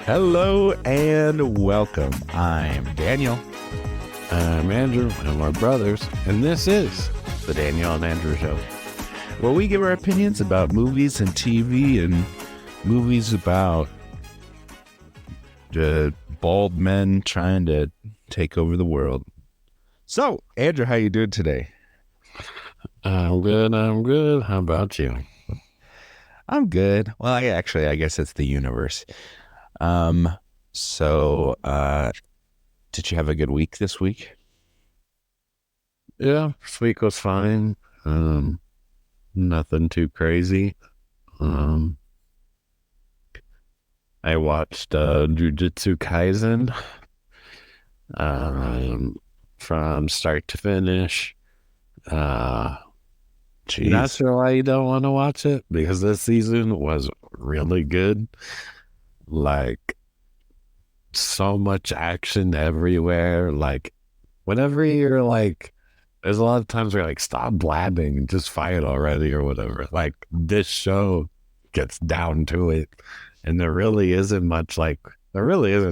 Hello and welcome. I'm Daniel. I'm Andrew, and we're brothers, and this is The Daniel and Andrew Show, where we give our opinions about movies and TV and movies about bald men trying to take over the world. So, Andrew, how you doing today? I'm good. How about you? I'm good. Well, I guess it's the universe. Did you have a good week this week? Yeah, this week was fine. Nothing too crazy. I watched Jujutsu Kaisen from start to finish. Not sure why you don't want to watch it, because this season was really good. Like, so much action everywhere. Like, whenever you're like, there's a lot of times where you're like, stop blabbing and just fight already or whatever. Like, this show gets down to it, and there really isn't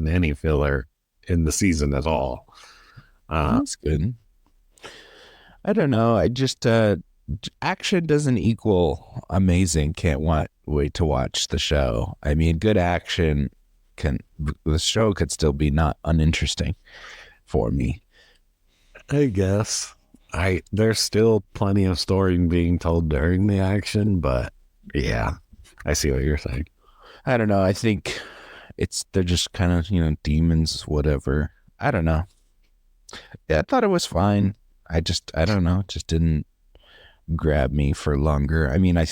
any filler in the season at all. That's good. I don't know. I just action doesn't equal amazing. Can't wait to watch the show. I mean, good action the show could still be not uninteresting for me. I guess there's still plenty of story being told during the action, but yeah, I see what you're saying. I don't know. I think they're just kind of, demons, whatever. I don't know. Yeah, I thought it was fine. I don't know. It just didn't grab me for longer. I mean, I'm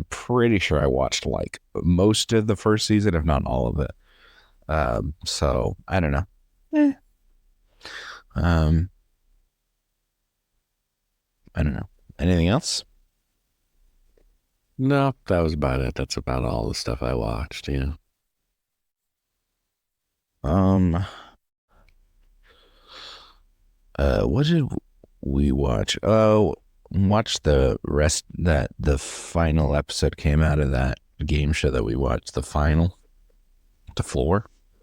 pretty sure I watched like most of the first season, if not all of it. So I don't know. I don't know. Anything else? No, that was about it. That's about all the stuff I watched. Yeah. What did we watch? Oh, watch the rest that the final episode came out of that game show that we watched. The floor,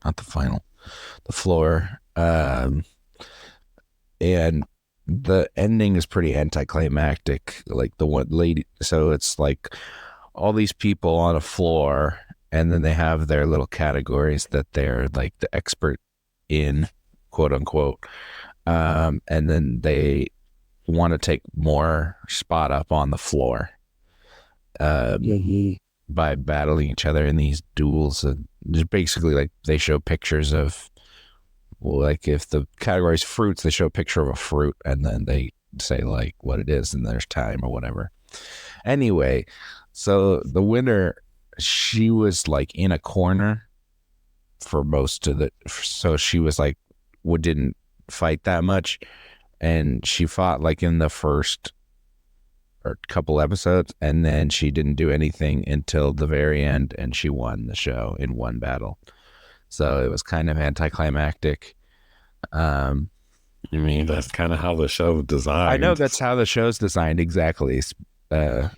not the final, the floor. And the ending is pretty anticlimactic. Like the one lady, so it's like all these people on a floor, and then they have their little categories that they're like the expert in, quote unquote. And then they want to take more spot up on the floor by battling each other in these duels. And just basically, like, they show pictures of, like, if the category is fruits, they show a picture of a fruit, and then they say like what it is, and there's time or whatever. Anyway, so the winner, she was like in a corner for most of so she was like, didn't fight that much, and she fought like in the first or couple episodes, and then she didn't do anything until the very end, and she won the show in one battle. So it was kind of anticlimactic. You mean that's kind of how the show was designed? I know that's how the show's designed, exactly. And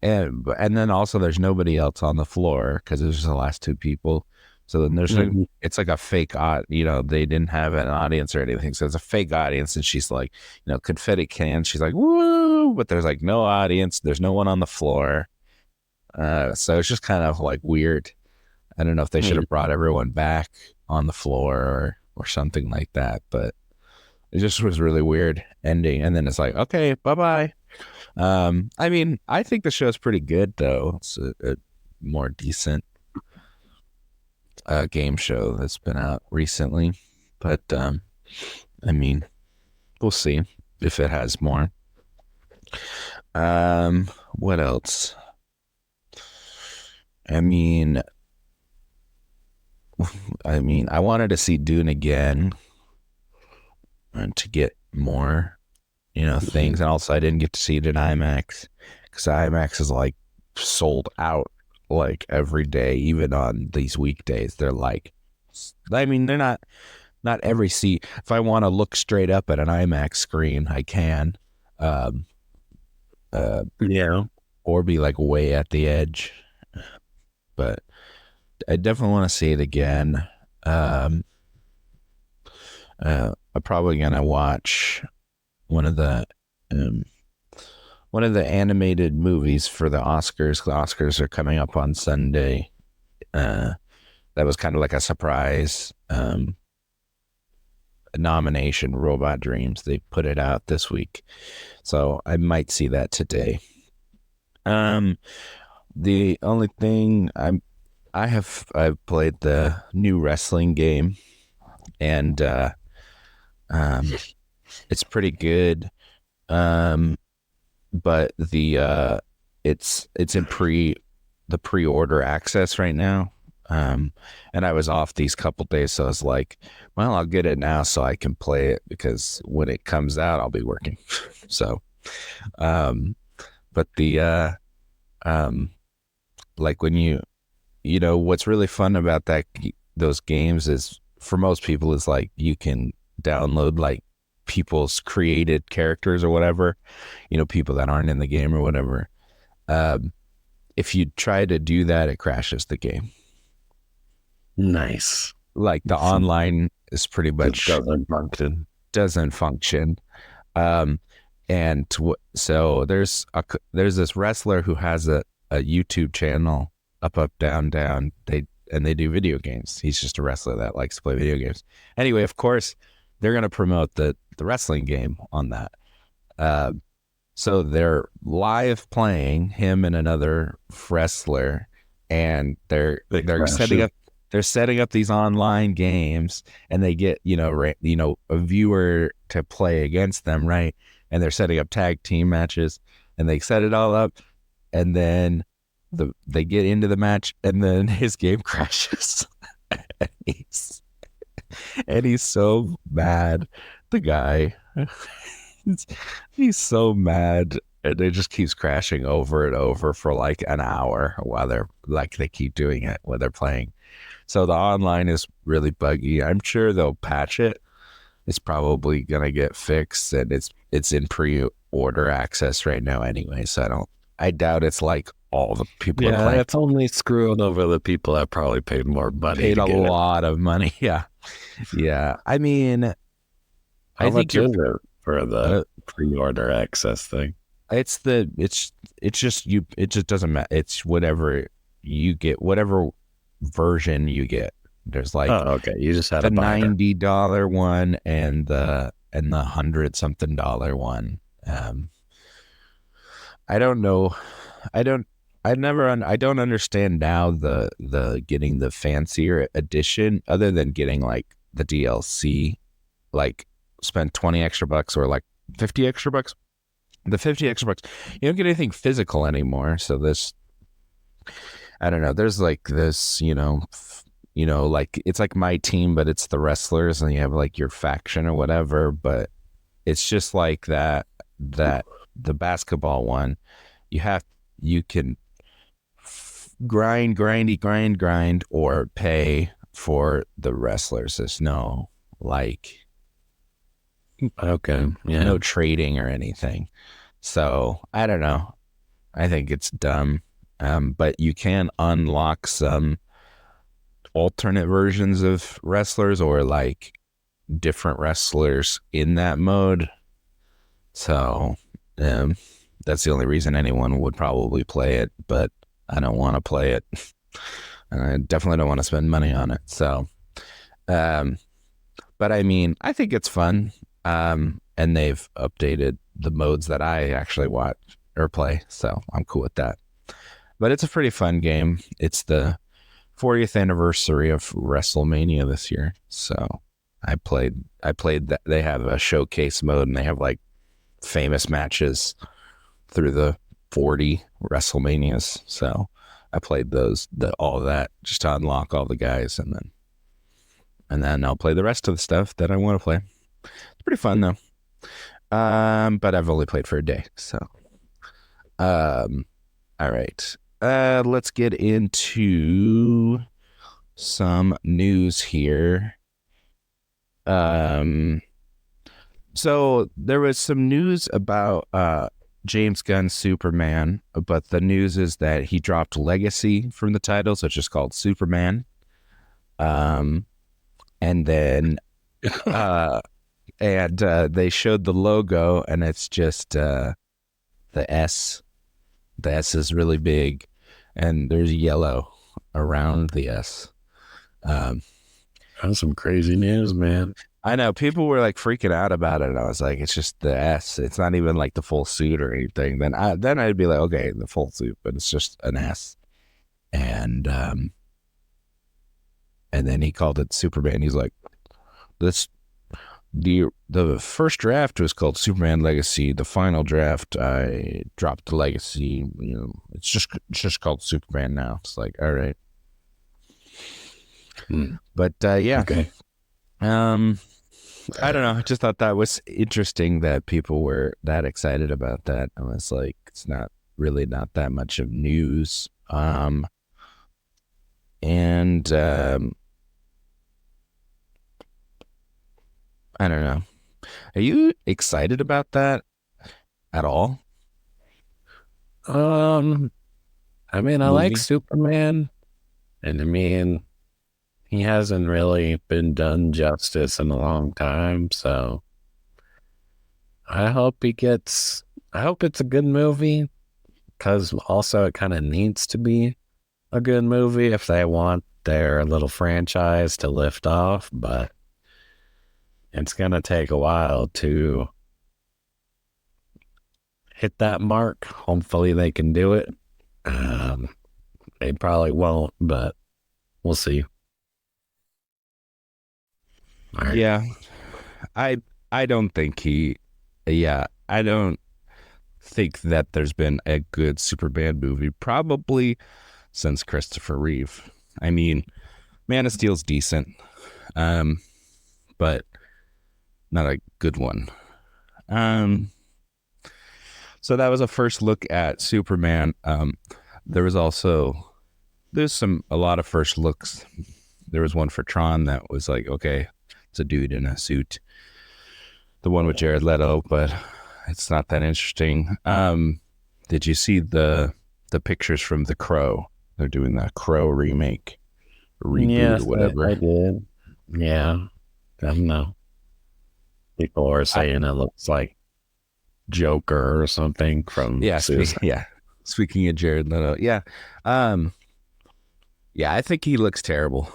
then also there's nobody else on the floor because there's just the last two people. So then there's it's like a fake they didn't have an audience or anything. So it's a fake audience, and she's like, confetti cans. She's like, woo, but there's like no audience. There's no one on the floor. So it's just kind of like weird. I don't know if they should have brought everyone back on the floor or something like that, but it just was really weird ending. And then it's like, okay, bye-bye. I mean, I think the show's pretty good, though. It's a more decent game show that's been out recently. But, I mean, we'll see if it has more. What else? I mean, I wanted to see Dune again and to get more, things. And also I didn't get to see it in IMAX because IMAX is like sold out like every day, even on these weekdays. They're like, they're not every seat. If I want to look straight up at an IMAX screen, I can. Yeah. Or be like way at the edge. But I definitely want to see it again. Um, I'm probably gonna watch one of the um, one of the animated movies for the Oscars. The Oscars are coming up on Sunday. That was kind of like a surprise nomination. Robot Dreams. They put it out this week, so I might see that today. The only thing I've played the new wrestling game, and um, it's pretty good. Um, but it's in the pre-order access right now. And I was off these couple days, so I was like, well, I'll get it now so I can play it because when it comes out, I'll be working. So, um, but um, like when what's really fun about those games is for most people is like you can download like people's created characters or whatever, people that aren't in the game or whatever. If you try to do that, it crashes the game. Nice. Like the online is pretty much doesn't function. So there's this wrestler who has a YouTube channel, up, down, down. They do video games. He's just a wrestler that likes to play video games. Anyway, of course, they're going to promote the wrestling game on that. So they're live playing him and another wrestler, and they're setting up these online games, and they get a viewer to play against them, right? And they're setting up tag team matches, and they set it all up, and then they get into the match, and then his game crashes. and he's so mad. The guy, he's so mad, and it just keeps crashing over and over for like an hour while they keep doing it while they're playing. So the online is really buggy. I'm sure they'll patch it. It's probably gonna get fixed, and it's in pre-order access right now anyway. So I doubt it's like all the people are playing. It's only screwing over the people that probably paid more money. Paid a lot of money. Yeah. I mean, how much is it for the pre-order access thing? It just doesn't matter. It's whatever you get, whatever version you get. There's like, okay, you just had the $90 one and the $100-something one. I don't know. I don't understand now the getting the fancier edition, other than getting like the DLC, like spend $20 or like $50. The $50, you don't get anything physical anymore. So this, I don't know. There's like this, like it's like My Team, but it's the wrestlers, and you have like your faction or whatever. But it's just like that the basketball one, you can grind, or pay for the wrestlers. There's no like, no trading or anything. So I don't know. I think it's dumb. But you can unlock some alternate versions of wrestlers, or like different wrestlers in that mode. So that's the only reason anyone would probably play it, but I don't want to play it. And I definitely don't want to spend money on it. So, but I mean, I think it's fun. And they've updated the modes that I actually watch or play. So I'm cool with that. But it's a pretty fun game. It's the 40th anniversary of WrestleMania this year. So I played that. They have a showcase mode, and they have like famous matches through the 40 WrestleManias. So I played all of that just to unlock all the guys, and then I'll play the rest of the stuff that I want to play. It's pretty fun though. But I've only played for a day. So all right. Let's get into some news here. So there was some news about James Gunn's Superman, but the news is that he dropped Legacy from the title, so it's just called Superman. And then they showed the logo, and it's just the S. The S is really big, and there's yellow around the S. That's some crazy news, man. I know people were like freaking out about it, and I was like, "It's just the S. It's not even like the full suit or anything." Then I'd be like, "Okay, the full suit, but it's just an S." And then he called it Superman. He's like, "This the first draft was called Superman Legacy. The final draft, I dropped the Legacy. It's just called Superman now." It's like, all right. But yeah. Okay. I don't know. I just thought that was interesting that people were that excited about that. I was like, it's not that much of news. And I don't know. Are you excited about that at all? I mean, I like Superman, and I mean, he hasn't really been done justice in a long time, so I hope it's a good movie, because also it kind of needs to be a good movie if they want their little franchise to lift off, but it's going to take a while to hit that mark. Hopefully they can do it. They probably won't, but we'll see. Right. Yeah. I don't think I don't think that there's been a good Superman movie probably since Christopher Reeve. I mean, Man of Steel's decent, but not a good one. So that was a first look at Superman. There's a lot of first looks. There was one for Tron that was like, okay, it's a dude in a suit. The one with Jared Leto, but it's not that interesting. Did you see the pictures from The Crow? They're doing the Crow remake, reboot, or whatever. I did. Yeah, I don't know. People are saying it looks like Joker or something from Speaking of Jared Leto, yeah, I think he looks terrible.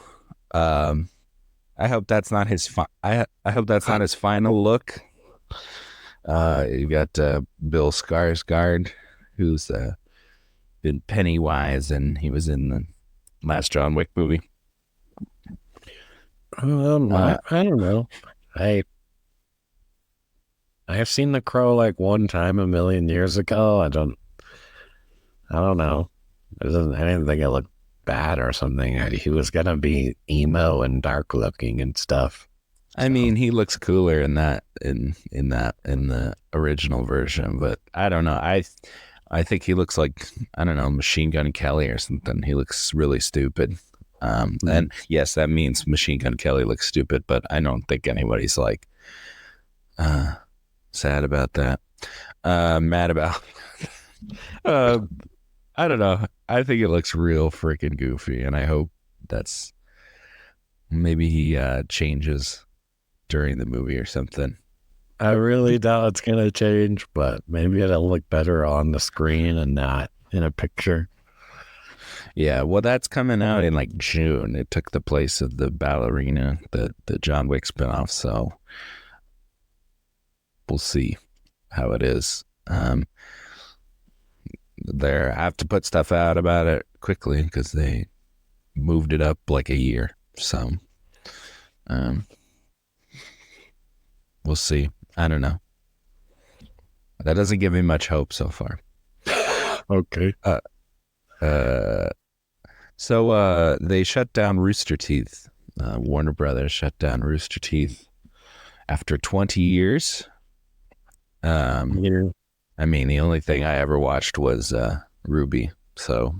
I hope that's not his. I hope that's not his final look. You got Bill Skarsgård, who's been Pennywise, and he was in the last John Wick movie. I don't know. I have seen The Crow like one time a million years ago. I don't know. I didn't think it looked bad or something. He was gonna be emo and dark looking and stuff. I mean, he looks cooler in the original version, but I don't know. I think he looks like, I don't know, Machine Gun Kelly or something. He looks really stupid. And yes, that means Machine Gun Kelly looks stupid, but I don't think anybody's like sad about that. Mad about. I don't know. I think it looks real freaking goofy, and I hope that's maybe he changes during the movie or something. I really doubt it's gonna change, but maybe it'll look better on the screen and not in a picture. Yeah, well, that's coming out in like June. It took the place of the Ballerina, the John Wick spinoff. So we'll see how it is. I have to put stuff out about it quickly because they moved it up like a year. So we'll see. I don't know. That doesn't give me much hope so far. Okay. So they shut down Rooster Teeth. Warner Brothers shut down Rooster Teeth after 20 years. I mean, the only thing I ever watched was Ruby. So,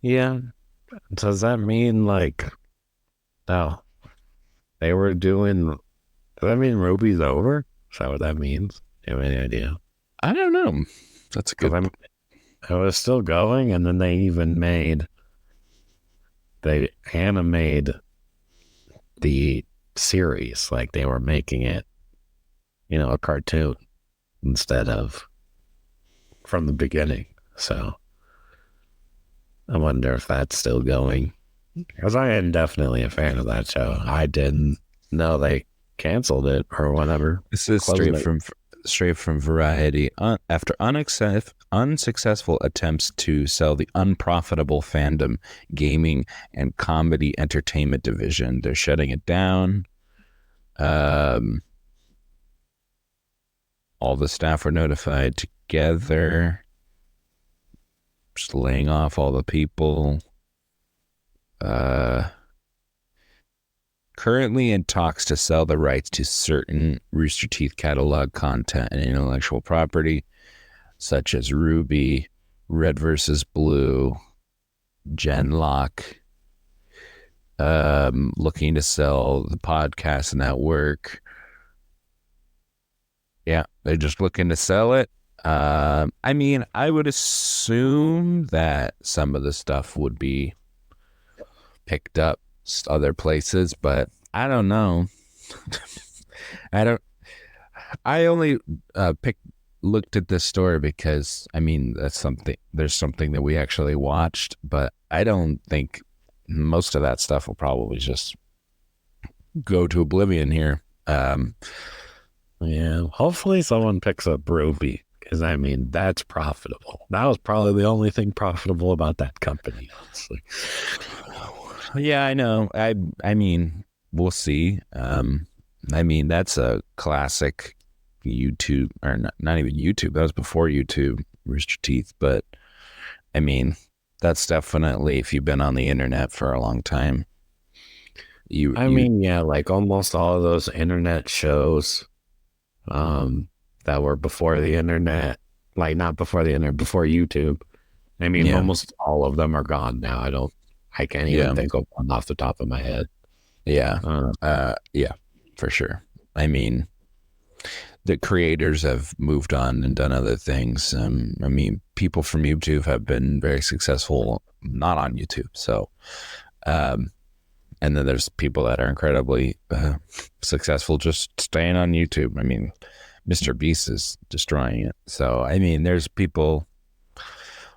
yeah. Does that mean like, no, does that mean Ruby's over? Is that what that means? Do you have any idea? I don't know. That's a good. I was still going, and then they animated the series like they were making it, a cartoon instead of from the beginning. So I wonder if that's still going. Because I am definitely a fan of that show. I didn't know they canceled it or whatever. This is straight from Variety. After unsuccessful attempts to sell the unprofitable fandom, gaming, and comedy entertainment division, they're shutting it down. All the staff were notified together. Just laying off all the people. Currently in talks to sell the rights to certain Rooster Teeth catalog content and intellectual property, such as Ruby, Red vs. Blue, Genlock, looking to sell the podcast network. Yeah, they're just looking to sell it. I mean, I would assume that some of the stuff would be picked up other places, but I don't know. I only looked at this story because, I mean, there's something that we actually watched, but I don't think most of that stuff will probably just go to oblivion here. Yeah, hopefully someone picks up Ruby, because I mean, that's profitable. That was probably the only thing profitable about that company, honestly. Yeah, I know. I mean, we'll see. I mean, that's a classic YouTube, or not even YouTube. That was before YouTube, Rooster Teeth. But I mean, that's definitely, if you've been on the internet for a long time. Yeah, like almost all of those internet shows that were before the internet, like not before the internet, before YouTube. I mean, almost all of them are gone now. I can't even think of one off the top of my head. Yeah. Yeah, for sure. I mean, the creators have moved on and done other things. I mean, people from YouTube have been very successful, not on YouTube. So, and then there's people that are incredibly successful just staying on YouTube. I mean, Mr. Beast is destroying it. So, I mean, there's people.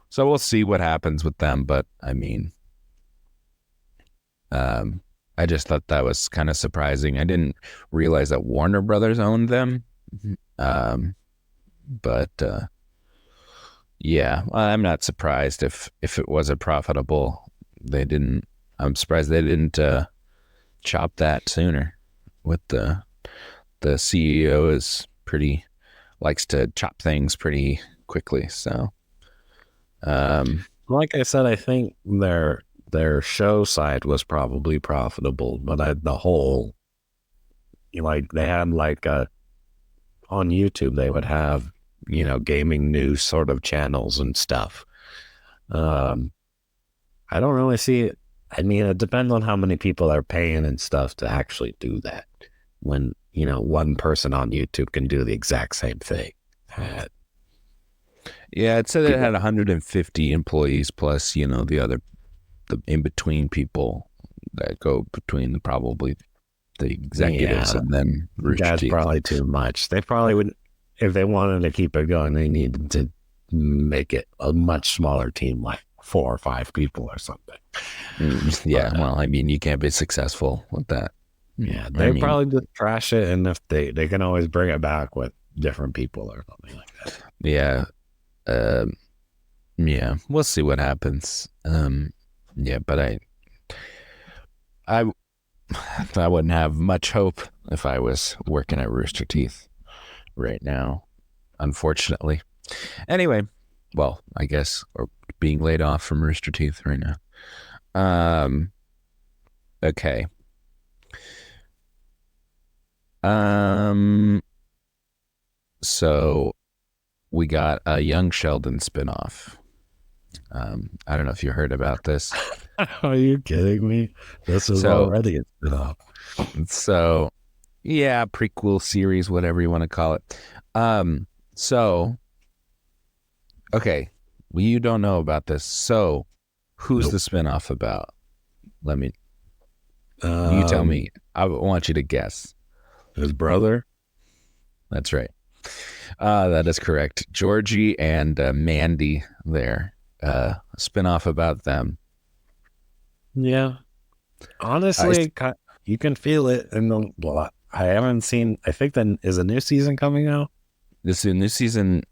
So we'll see what happens with them. But I mean, I just thought that was kind of surprising. I didn't realize that Warner Brothers owned them. But yeah, I'm not surprised if it wasn't profitable. I'm surprised they didn't chop that sooner. With the CEO likes to chop things pretty quickly. So, like I said, I think their show side was probably profitable, but the whole, like they had on YouTube, they would have, gaming news sort of channels and stuff. I don't really see it. I mean, it depends on how many people are paying and stuff to actually do that. When, one person on YouTube can do the exact same thing. Yeah, it said it had 150 employees plus, the in-between people that go between probably the executives and then Rooster Teeth. That's probably too much. They probably would, if they wanted to keep it going, they needed to make it a much smaller team, like 4 or 5 people or something. Yeah, well, I mean, you can't be successul with that. Yeah, they probably just trash it, and if they can always bring it back with different people or something like that. Yeah. Yeah, we'll see what happens. Yeah, but I wouldn't have much hope if I was working at Rooster Teeth right now, unfortunately. Anyway, well, I guess, or being laid off from Rooster Teeth right now. Okay. So we got a Young Sheldon spinoff. I don't know if you heard about this. Are you kidding me? This is already a spinoff. So, yeah, prequel series, whatever you want to call it. So Okay, well, you don't know about this. So, who's Nope. the spinoff about? Let me. You tell Um, me. I want you to guess. his brother. That's right. That is correct. Georgie and Mandy there. Spinoff about them. Yeah. I Honestly, you can feel it in the. Well, I haven't seen. I think then is a new season coming out. this new season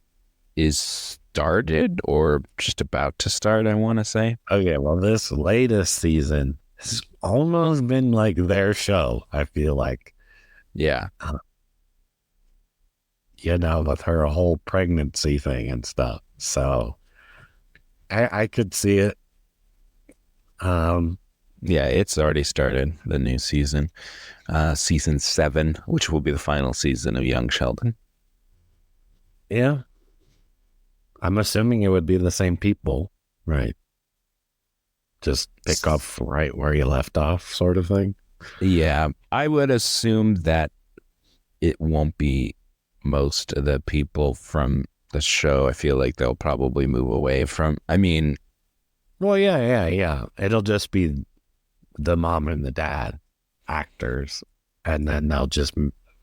is started or just about to start. I want to say. Okay, well, this latest season has almost been like their show. I feel like, Yeah. with her whole pregnancy thing and stuff. So I could see it. Um, Yeah, it's already started, the new season. Season 7, which will be the final season of Young Sheldon. yeah, I'm assuming it would be the same people, right? Just pick up right where you left off, sort of thing. Yeah, I would assume that it won't be most of the people from the show. I feel like they'll probably move away from. I mean, Well, yeah. It'll just be the mom and the dad actors, and then they'll just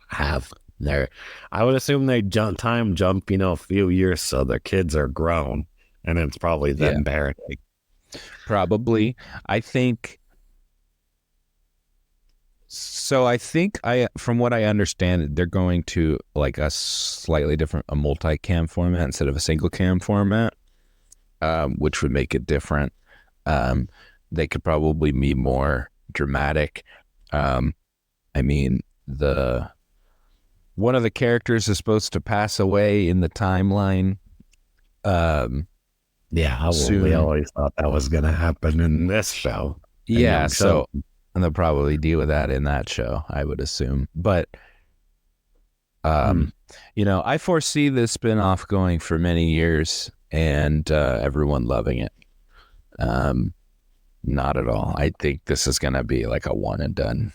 have their. I would assume they time jump, a few years, so their kids are grown, and it's probably them parenting. probably. I think. So I think from what I understand, they're going to like a slightly different, a multi-cam format instead of a single cam format, which would make it different. They could probably be more dramatic. I mean, one of the characters is supposed to pass away in the timeline. Yeah, we always thought that was going to happen in this show. Yeah, so and they'll probably deal with that in that show, I would assume. But I foresee this spinoff going for many years and everyone loving it. Not at all. I think this is going to be like a one and done.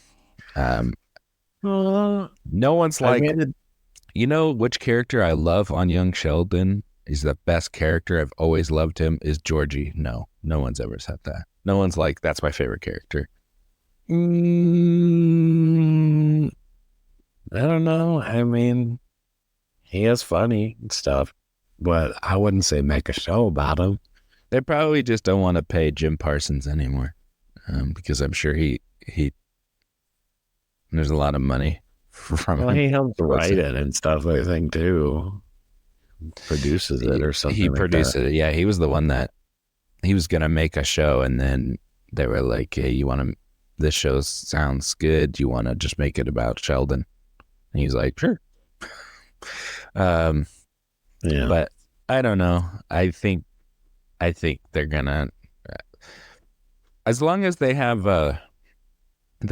No one's like, which character I love on Young Sheldon is the best character. I've always loved him is Georgie. No one's ever said that. No one's like, that's my favorite character. I don't know. I mean, he is funny and stuff, but I wouldn't say make a show about him. They probably just don't want to pay Jim Parsons anymore, because I'm sure he there's a lot of money from him. He helps write it and stuff, I think, too. Produces it or something. He produced it. Yeah, he was the one that he was going to make a show, and then they were like, hey, this show sounds good. You want to just make it about Sheldon? And he's like, sure. But I don't know. I think they're gonna, as long as they have the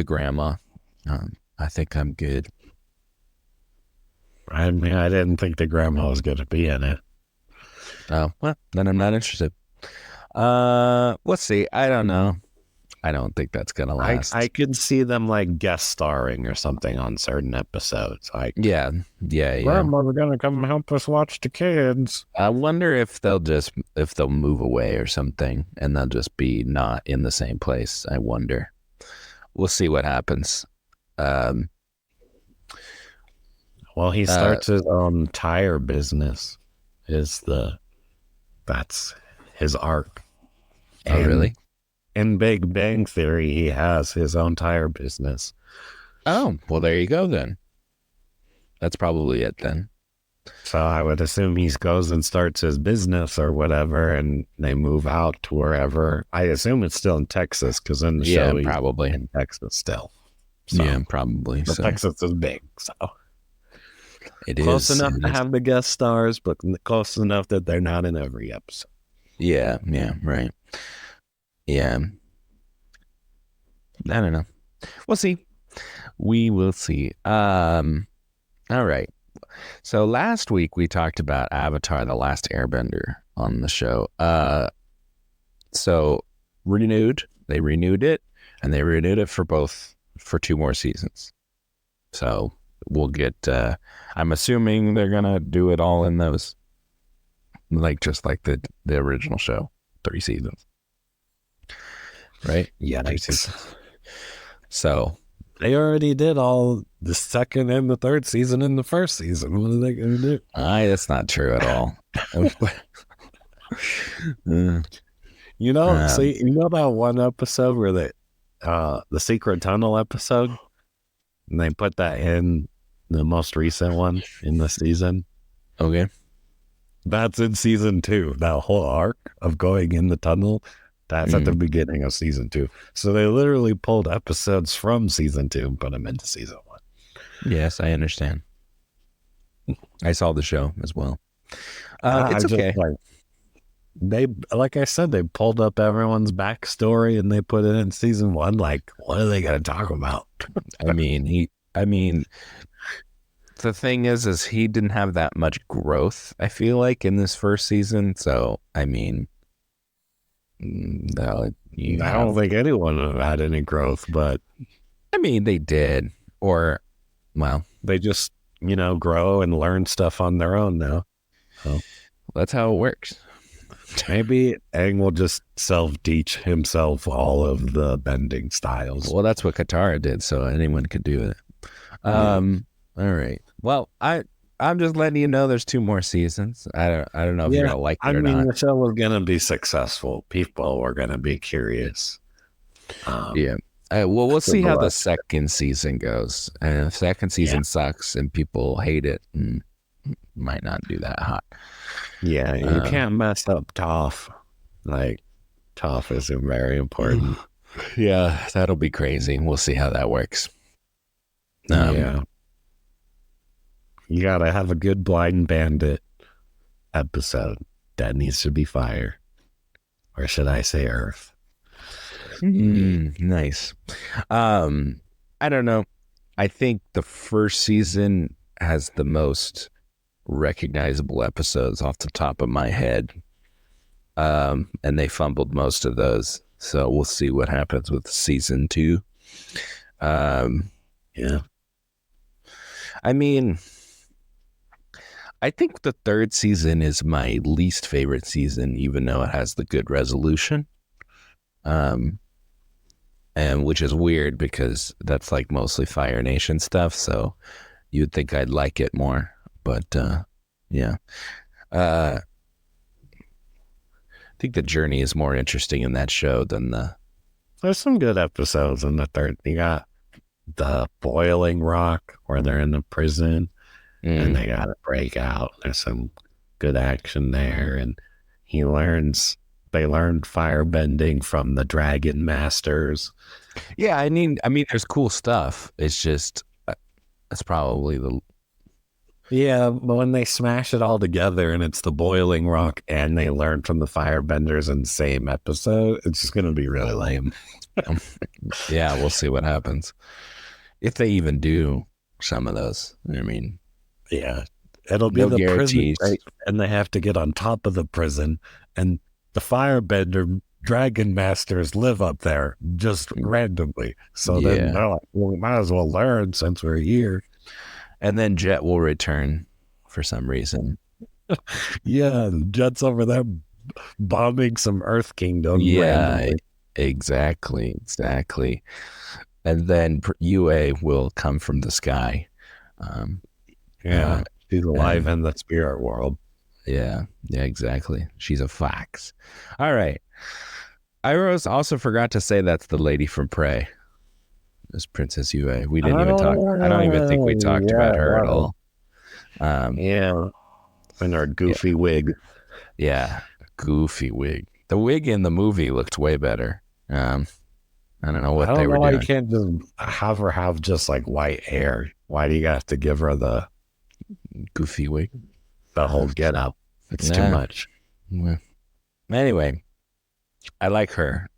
grandma, I think I'm good. I mean, I didn't think the grandma was going to be in it. Oh, well, then I'm not interested. Let's see. I don't know. I don't think that's gonna last. I could see them like guest starring or something on certain episodes. Like, yeah. Grandma's gonna come help us watch the kids. I wonder if they'll move away or something, and they'll just be not in the same place. I wonder. We'll see what happens. Well, he starts his own tire business. That's his arc. Oh, really? In Big Bang Theory, he has his own tire business. Oh, well, there you go then. That's probably it then. So I would assume he goes and starts his business or whatever, and they move out to wherever. I assume it's still in Texas because in the show, probably in Texas still. So, yeah, probably. So. Texas is big, so it close is enough to have the guest stars, but close enough that they're not in every episode. Yeah, right. Yeah. I don't know. We'll see. We will see. All right. So last week we talked about Avatar: The Last Airbender on the show. So they renewed it, and they renewed it for 2 more seasons. So we'll get, I'm assuming they're going to do it all in those. like just like the original show, 3 seasons, right? Yeah, 3 seasons. So they already did all the second and the third season in the first season. What are they going to do? that's not true at all. You know, see, you know that one episode where the secret tunnel episode, and they put that in the most recent one in the season. Okay. That's in season 2. That whole arc of going in the tunnel, that's at the beginning of season 2. So they literally pulled episodes from season 2 and put them into season 1. Yes, I understand. I saw the show as well. It's okay. Like I said, they pulled up everyone's backstory and they put it in season 1. Like, what are they going to talk about? I mean, the thing is he didn't have that much growth, I feel like, in this first season. So, I mean, no, I don't think anyone had any growth, but I mean, they did, or, well, they just, grow and learn stuff on their own now. So that's how it works. Maybe Aang will just self-teach himself all of the bending styles. Well, that's what Katara did, so anyone could do it. All right. Well, I'm just letting you know there's 2 more seasons. I don't know if you're gonna like it or not. The show was gonna be successful. People were gonna be curious. Yeah. Well, we'll see how the second season goes. And if second season sucks and people hate it, might not do that hot. Yeah, you can't mess up Toph. Like, Toph is very important. Yeah, that'll be crazy. We'll see how that works. Yeah. You gotta have a good Blind Bandit episode. That needs to be fire. Or should I say Earth? Nice. I don't know. I think the first season has the most recognizable episodes off the top of my head. And they fumbled most of those. So we'll see what happens with season 2. Yeah. I mean, I think the third season is my least favorite season, even though it has the good resolution. And which is weird because that's like mostly Fire Nation stuff. So you'd think I'd like it more, but yeah. I think the journey is more interesting in that show than There's some good episodes in the third. You got the boiling rock where they're in the prison and they got to break out. There's some good action there, and they learned firebending from the dragon masters. Yeah, I mean, there's cool stuff. It's just that's probably the. Yeah, but when they smash it all together and it's the boiling rock and they learn from the firebenders in the same episode, it's just going to be really lame. Yeah, we'll see what happens. If they even do some of those. I mean, yeah, it'll be the prison break, and they have to get on top of the prison, and the firebender dragon masters live up there just randomly. So then they're like, well, we might as well learn since we're here. And then Jet will return for some reason. Yeah, Jet's over there bombing some Earth Kingdom. Yeah, randomly. Exactly. And then Yue will come from the sky. She's alive in the spirit world. Yeah, exactly. She's a fox. All right. Iroh also forgot to say that's the lady from Prey. This Princess Yue. We didn't even talk. I don't even think we talked about her at all. In her goofy wig. Yeah, goofy wig. The wig in the movie looked way better. I don't know what they were doing. You can't just have her have just like white hair. Why do you have to give her the goofy wig? The whole get up. It's too much. Anyway, I like her.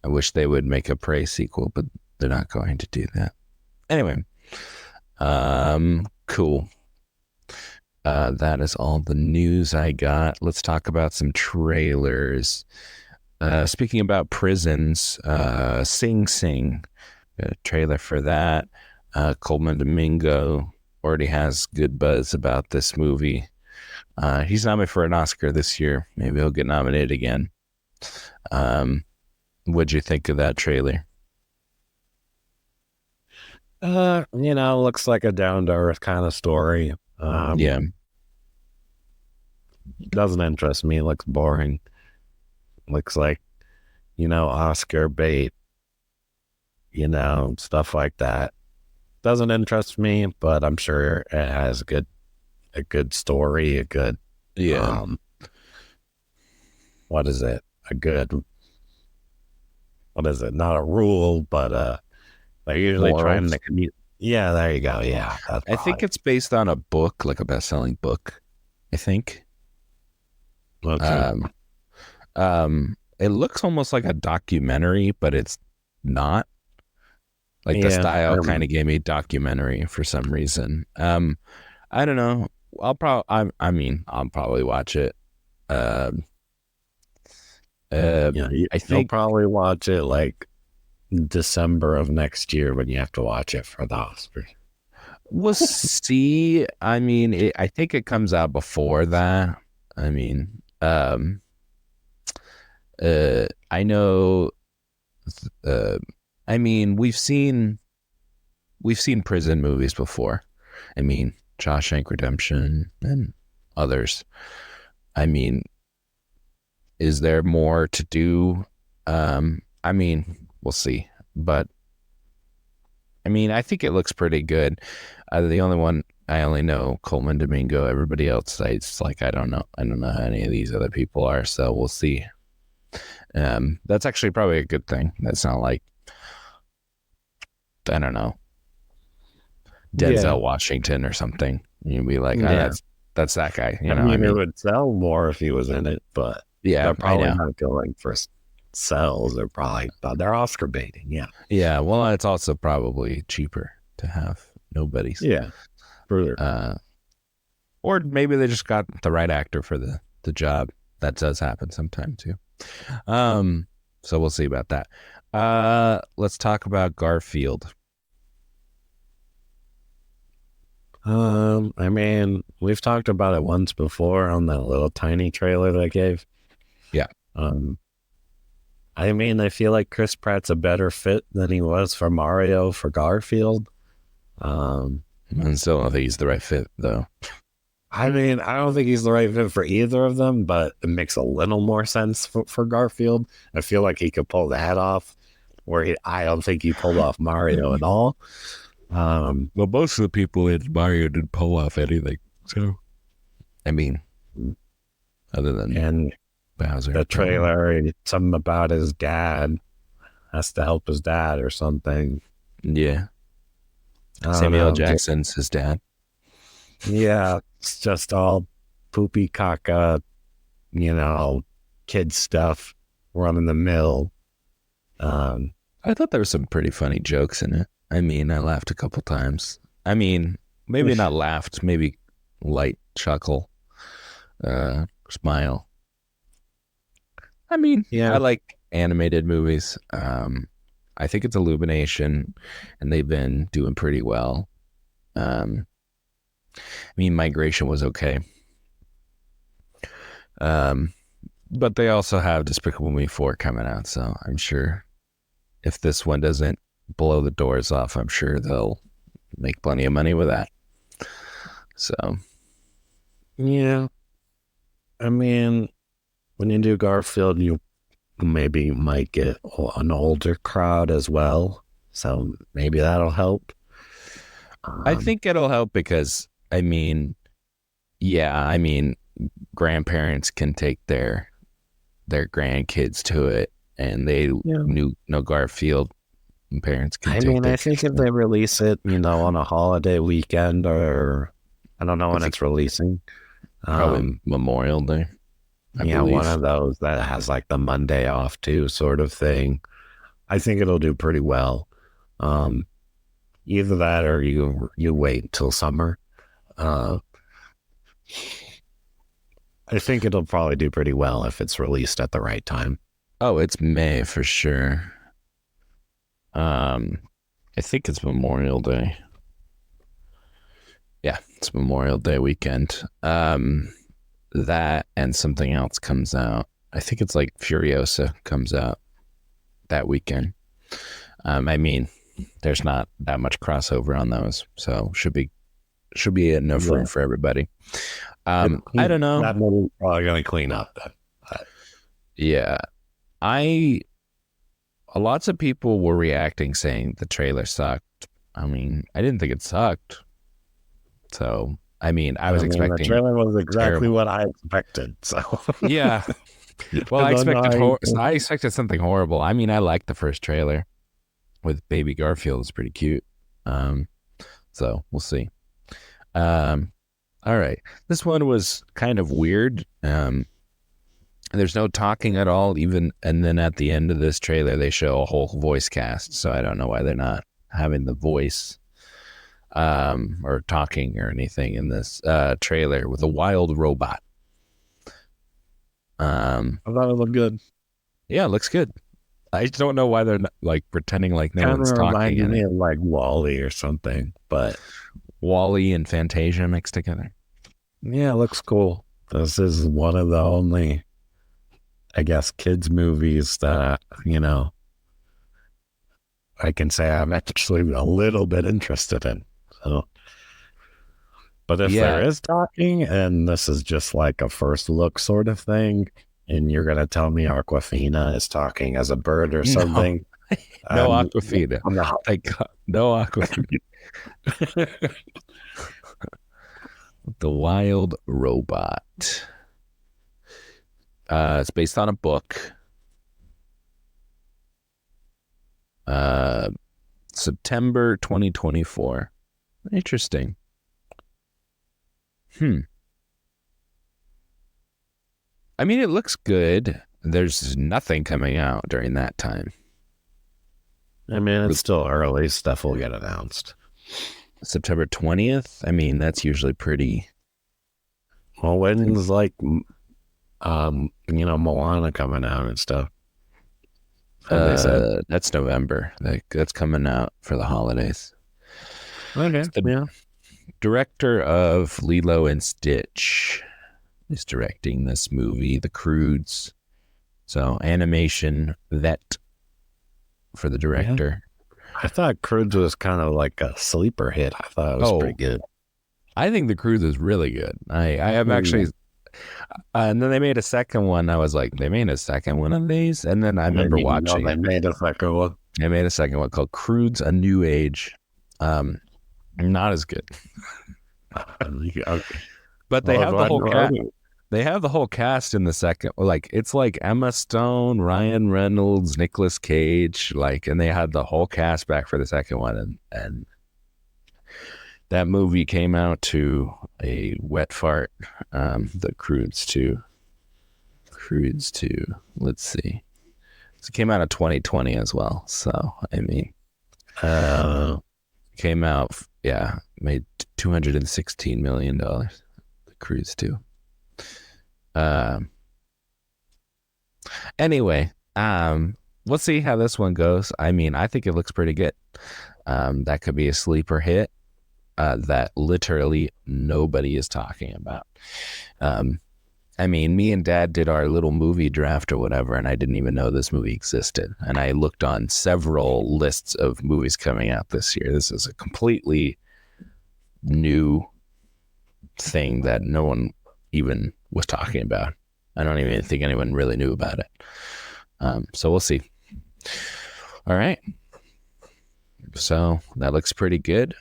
I wish they would make a Prey sequel, but they're not going to do that. Anyway, cool. That is all the news I got. Let's talk about some trailers. Speaking about prisons, Sing Sing, a trailer for that. Coleman Domingo already has good buzz about this movie. He's nominated for an Oscar this year. Maybe he'll get nominated again. What'd you think of that trailer? Looks like a down to earth kind of story. Yeah. Doesn't interest me. Looks boring. Looks like, Oscar bait, stuff like that. Doesn't interest me, but I'm sure it has a good story, Yeah. What is it? What is it? Not a rule, but they're usually Morals. trying to yeah, there you go. Yeah, that's I think it's based on a book, like a best-selling book. I think. okay. It looks almost like a documentary, but it's not. Like the Yeah, style kind of gave me documentary for some reason. I don't know. I'll probably watch it. Um, I you'll think probably watch it like December of next year when you have to watch it for the Oscars. we'll see. I think it comes out before that. I mean, I know. Uh, we've seen prison movies before. I mean, Shawshank Redemption and others. I mean, is there more to do? We'll see. But I think it looks pretty good. The only one I only know Coleman Domingo. Everybody else, it's like I don't know. I don't know how any of these other people are. So we'll see. That's actually probably a good thing. That's not like I don't know Denzel Washington or something. You'd be like, that's that guy. It would sell more if he was in it, but yeah, they're probably not going for sales. They're Oscar baiting. Yeah. Yeah. Well, it's also probably cheaper to have nobodies. Yeah. Further. Or maybe they just got the right actor for the job. That does happen sometime too. So we'll see about that. Let's talk about Garfield. We've talked about it once before on that little tiny trailer that I gave. Yeah. I feel like Chris Pratt's a better fit than he was for Mario for Garfield. And still don't think he's the right fit though. I don't think he's the right fit for either of them, but it makes a little more sense for Garfield. I feel like he could pull that off, where I don't think he pulled off Mario at all. Well, most of the people in Mario didn't pull off anything. So, other than Bowser. The trailer, something about his dad has to help his dad or something. Yeah. Samuel Jackson's his dad. Yeah, it's just all poopy caca, kid stuff, run in the mill. I thought there were some pretty funny jokes in it. I laughed a couple times. Maybe not laughed, maybe light chuckle, smile. I like animated movies. I think it's Illumination, and they've been doing pretty well. Migration was okay. But they also have Despicable Me 4 coming out, so I'm sure if this one doesn't blow the doors off, I'm sure they'll make plenty of money with that. So, yeah. When you do Garfield, you maybe might get an older crowd as well, so maybe that'll help. I think it'll help because grandparents can take their grandkids to it, and they know Garfield. Parents can I think if they release it, on a holiday weekend, or I don't know when it's releasing. Probably Memorial Day. I believe. One of those that has like the Monday off too, sort of thing. I think it'll do pretty well. Either that or you wait until summer. I think it'll probably do pretty well if it's released at the right time. Oh, it's May for sure. I think it's Memorial Day. Yeah, it's Memorial Day weekend. that and something else comes out. I think it's like Furiosa comes out that weekend. I mean, there's not that much crossover on those, so should be enough room for everybody. I don't know. That movie's probably gonna clean up that. Yeah, lots of people were reacting saying the trailer sucked. I mean, I didn't think it sucked. So, I mean, I was expecting the trailer was exactly what I expected. So yeah. Well, I expected something horrible. I mean, I liked the first trailer with Baby Garfield. It's pretty cute. So we'll see. All right. This one was kind of weird. There's no talking at all, and then at the end of this trailer, they show a whole voice cast. So I don't know why they're not having the voice or talking or anything in this trailer with a wild robot. I thought it looked good. Yeah, it looks good. I just don't know why they're not, like pretending like no one's talking. Reminded me of like WALL-E or something, but WALL-E and Fantasia mixed together. Yeah, it looks cool. This is one of the only, I guess, kids movies that, I can say I'm actually a little bit interested in. So, but if there is talking and this is just like a first look sort of thing, and you're going to tell me Aquafina is talking as a bird or something. No Aquafina. No Aquafina. The Wild Robot. It's based on a book. September 2024. Interesting. I mean, it looks good. There's nothing coming out during that time. I mean, it's still early. Stuff will get announced. September 20th? I mean, that's usually pretty... Well, when's like, Moana coming out and stuff? That's November. That's coming out for the holidays. Okay, the director of Lilo and Stitch is directing this movie, The Croods. So, animation vet for the director. Yeah. I thought Croods was kind of like a sleeper hit. I thought it was pretty good. I think The Croods is really good. I have actually... and then they made a second one. I was like, they made a second one of these? And then I remember watching it. They made a second one. They made a second one called Croods: A New Age. Not as good. Okay. But they have the whole cast. They have the whole cast in the second. Like, it's like Emma Stone, Ryan Reynolds, Nicolas Cage, and they had the whole cast back for the second one, and that movie came out to a wet fart. The Croods 2. Let's see. It came out in 2020 as well. So, I mean, came out, made $216 million. The Croods 2. Anyway, we'll see how this one goes. I mean, I think it looks pretty good. That could be a sleeper hit that literally nobody is talking about. I mean, me and Dad did our little movie draft or whatever, and I didn't even know this movie existed. And I looked on several lists of movies coming out this year. This is a completely new thing that no one even was talking about. I don't even think anyone really knew about it. So we'll see. All right. So that looks pretty good.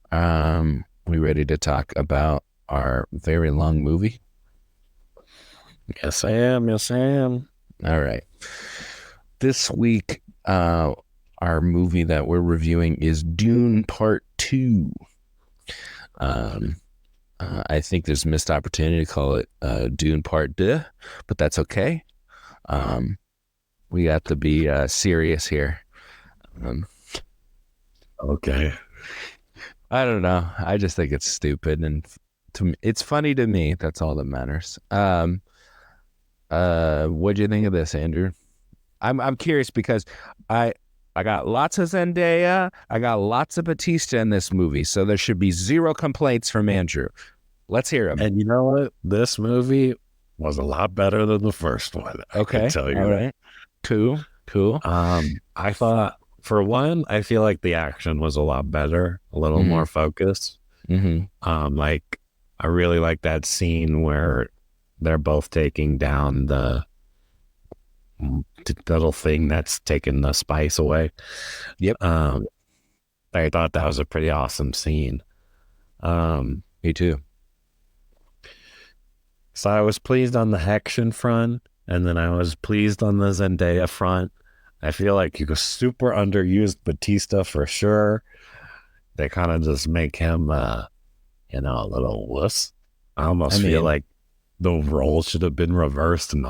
We ready to talk about our very long movie? Yes, I am. All right. This week, our movie that we're reviewing is Dune Part 2. I think there's a missed opportunity to call it Dune Part 2, but that's okay. We got to be serious here. Okay. I don't know. I just think it's stupid, and it's funny to me. That's all that matters. What do you think of this, Andrew? I'm curious because I got lots of Zendaya, I got lots of Batista in this movie, so there should be zero complaints from Andrew. Let's hear them. And you know what? This movie was a lot better than the first one. I can tell you All that. right. Cool. I thought, for one, I feel like the action was a lot better, a little more focused. Like, I really like that scene where they're both taking down the little thing that's taking the spice away. Yep. I thought that was a pretty awesome scene. Me too. So I was pleased on the action front, and then I was pleased on the Zendaya front. I feel like you super underused Batista for sure. They kind of just make him, a little wuss. I almost feel like the role should have been reversed, and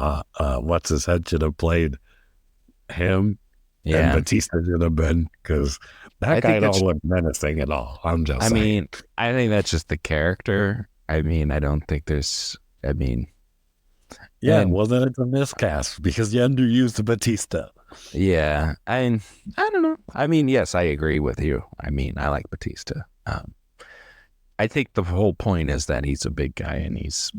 what's his head should have played him, and Batista should have been, because that guy don't look menacing at all. I'm just saying. I think that's just the character. I don't think there's. Yeah, well, then it's a miscast because you underused Batista. Yeah, I don't know. Yes, I agree with you. I like Batista. I think the whole point is that he's a big guy and he's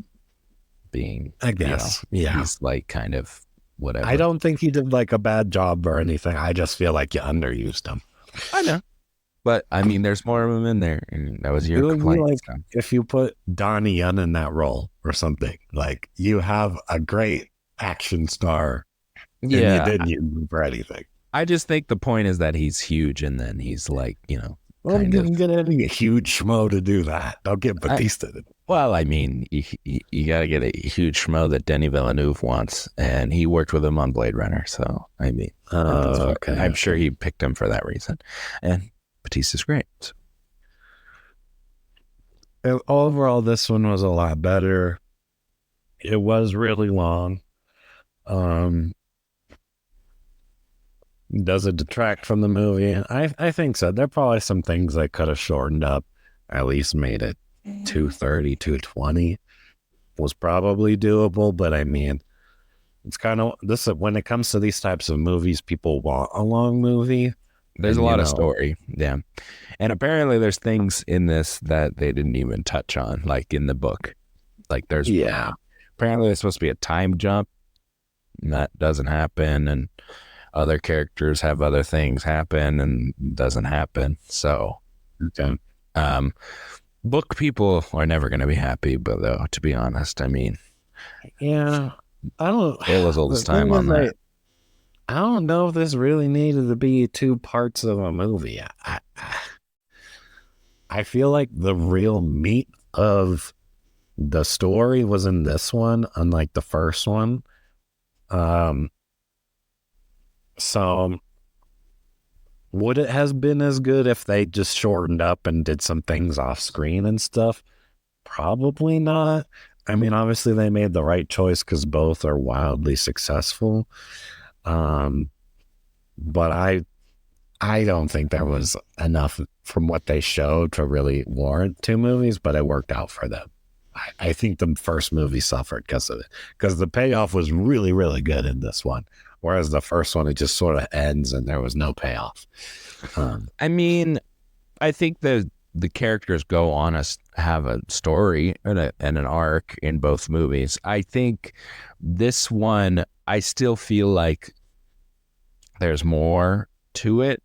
being, I guess, yeah, he's like kind of whatever. I don't think he did like a bad job or anything. I just feel like you underused him. I know. But there's more of them in there, and that was your complaint. Like, if you put Donnie Yen in that role or something, like, you have a great action star, and you didn't use him for anything. I just think the point is that he's huge, and then he's like, well, you can get any huge schmo to do that. Don't get Batista to do it. Well, you got to get a huge schmo that Denis Villeneuve wants, and he worked with him on Blade Runner, so okay. I'm sure he picked him for that reason, and Batista's great. So. Overall, this one was a lot better. It was really long. Does it detract from the movie? I think so. There are probably some things I could have shortened up, at least made it 2:30, 2:20 was probably doable, but it's kind of this, when it comes to these types of movies, people want a long movie. There's a lot of story. Yeah. And apparently there's things in this that they didn't even touch on, like in the book. Like apparently there's supposed to be a time jump, and that doesn't happen, and other characters have other things happen and doesn't happen. So book people are never going to be happy, but though, to be honest, yeah, I don't. It was all this time on that. I don't know if this really needed to be 2 parts of a movie. I feel like the real meat of the story was in this one, unlike the first one. So would it have been as good if they just shortened up and did some things off screen and stuff? Probably not. Obviously they made the right choice because both are wildly successful. But I don't think there was enough from what they showed to really warrant 2 movies, but it worked out for them. I think the first movie suffered because of it, because the payoff was really, really good in this one. Whereas the first one, it just sort of ends and there was no payoff. I think the characters go on have a story and an arc in both movies. I think this one, I still feel like there's more to it.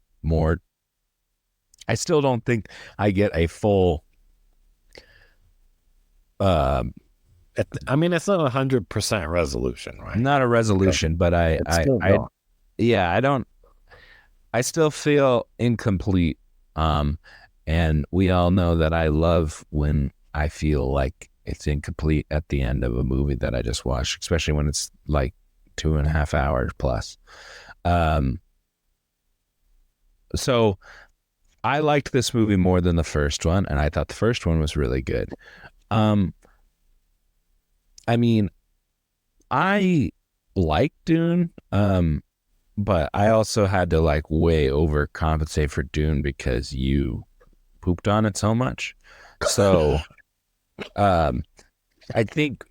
I still don't think I get a full. It's not 100% resolution, right? Not a resolution, but I don't. I still feel incomplete. And we all know that I love when I feel like it's incomplete at the end of a movie that I just watched, especially when it's like 2.5 hours plus. So I liked this movie more than the first one, and I thought the first one was really good. I like Dune, but I also had to like way overcompensate for Dune because you pooped on it so much. So, I think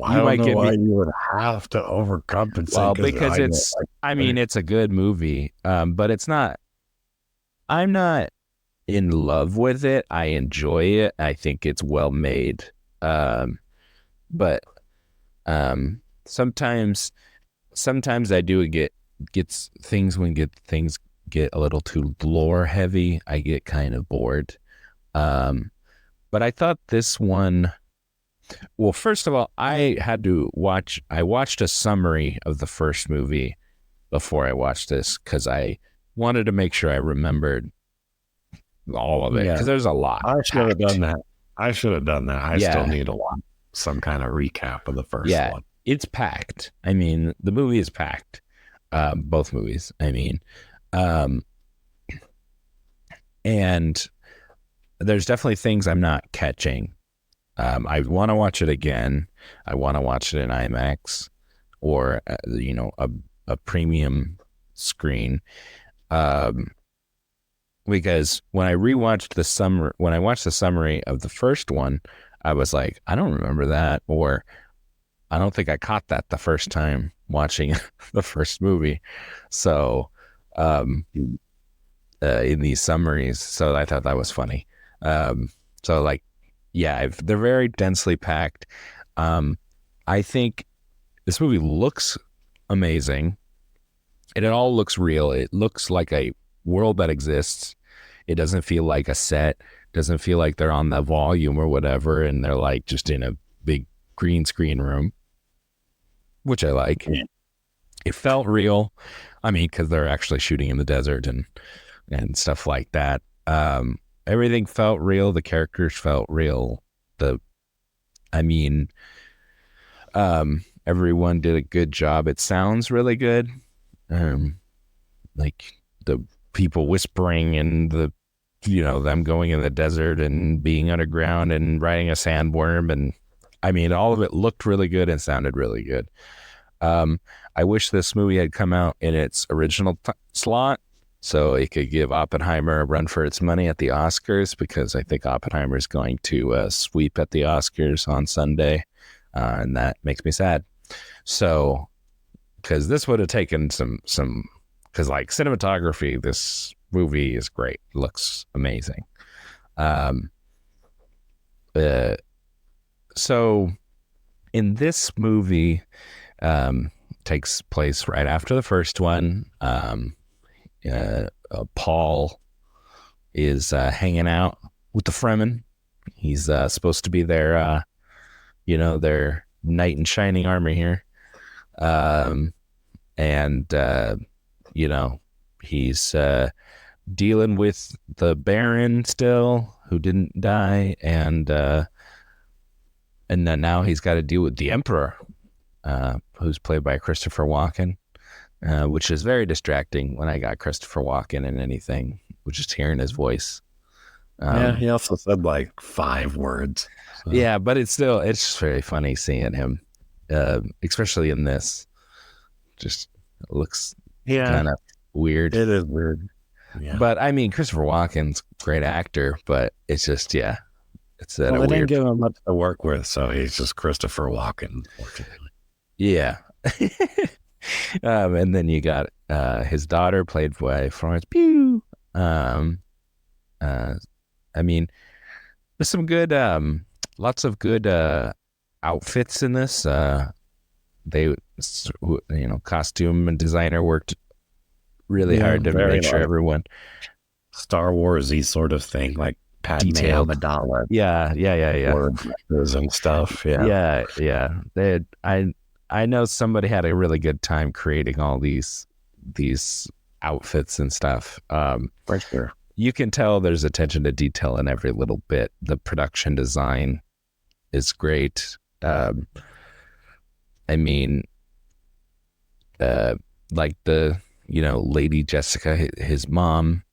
I don't know why you would have to overcompensate. Well, because it's a good movie, but it's not. I'm not in love with it. I enjoy it. I think it's well made. But sometimes I do gets things when get things get a little too lore heavy. I get kind of bored. But I thought this one. Well, first of all, I watched a summary of the first movie before I watched this because I wanted to make sure I remembered all of it because there's a lot. I should have done that. I still need a lot. Some kind of recap of the first one. It's packed. I mean, the movie is packed. Both movies. I mean, and there's definitely things I'm not catching. I want to watch it again. I want to watch it in IMAX or a premium screen. Because when I watched the summary of the first one, I was like, I don't remember that, or I don't think I caught that the first time watching the first movie. So, in these summaries, so I thought that was funny. So like, yeah, they're very densely packed. I think this movie looks amazing. And it all looks real. It looks like a world that exists. It doesn't feel like a set. It doesn't feel like they're on the volume or whatever, and they're like just in a big green screen room, which I like. Yeah. It felt real. I mean, because they're actually shooting in the desert and stuff like that. Everything felt real. The characters felt real. Everyone did a good job. It sounds really good. Like the people whispering and them going in the desert and being underground and riding a sandworm. And I mean, all of it looked really good and sounded really good. I wish this movie had come out in its original slot so it could give Oppenheimer a run for its money at the Oscars, because I think Oppenheimer is going to sweep at the Oscars on Sunday. And that makes me sad. So, because this would have taken some, because like cinematography, this movie is great. It looks amazing. So in this movie, takes place right after the first one. Paul is hanging out with the Fremen. He's supposed to be their knight in shining armor here. He's dealing with the Baron still, who didn't die, and then now he's got to deal with the Emperor, who's played by Christopher Walken, which is very distracting when I got Christopher Walken in anything, just hearing his voice. He also said like 5 words. So. Yeah, but it's just very funny seeing him, especially in this. Just looks kind of weird. It is weird. Yeah. But I mean, Christopher Walken's a great actor, but it's just, it's they didn't give him much to work with, so he's just Christopher Walken, unfortunately. Yeah. And then you got his daughter, played by Florence Pugh. I mean, there's some good, lots of good outfits in this. They, costume and designer worked really hard to make sure everyone Star Wars-y sort of thing, like Padme Amidala. Yeah. And stuff. Yeah. I know somebody had a really good time creating all these outfits and stuff. For sure. You can tell there's attention to detail in every little bit. The production design is great. Like the, Lady Jessica, his mom,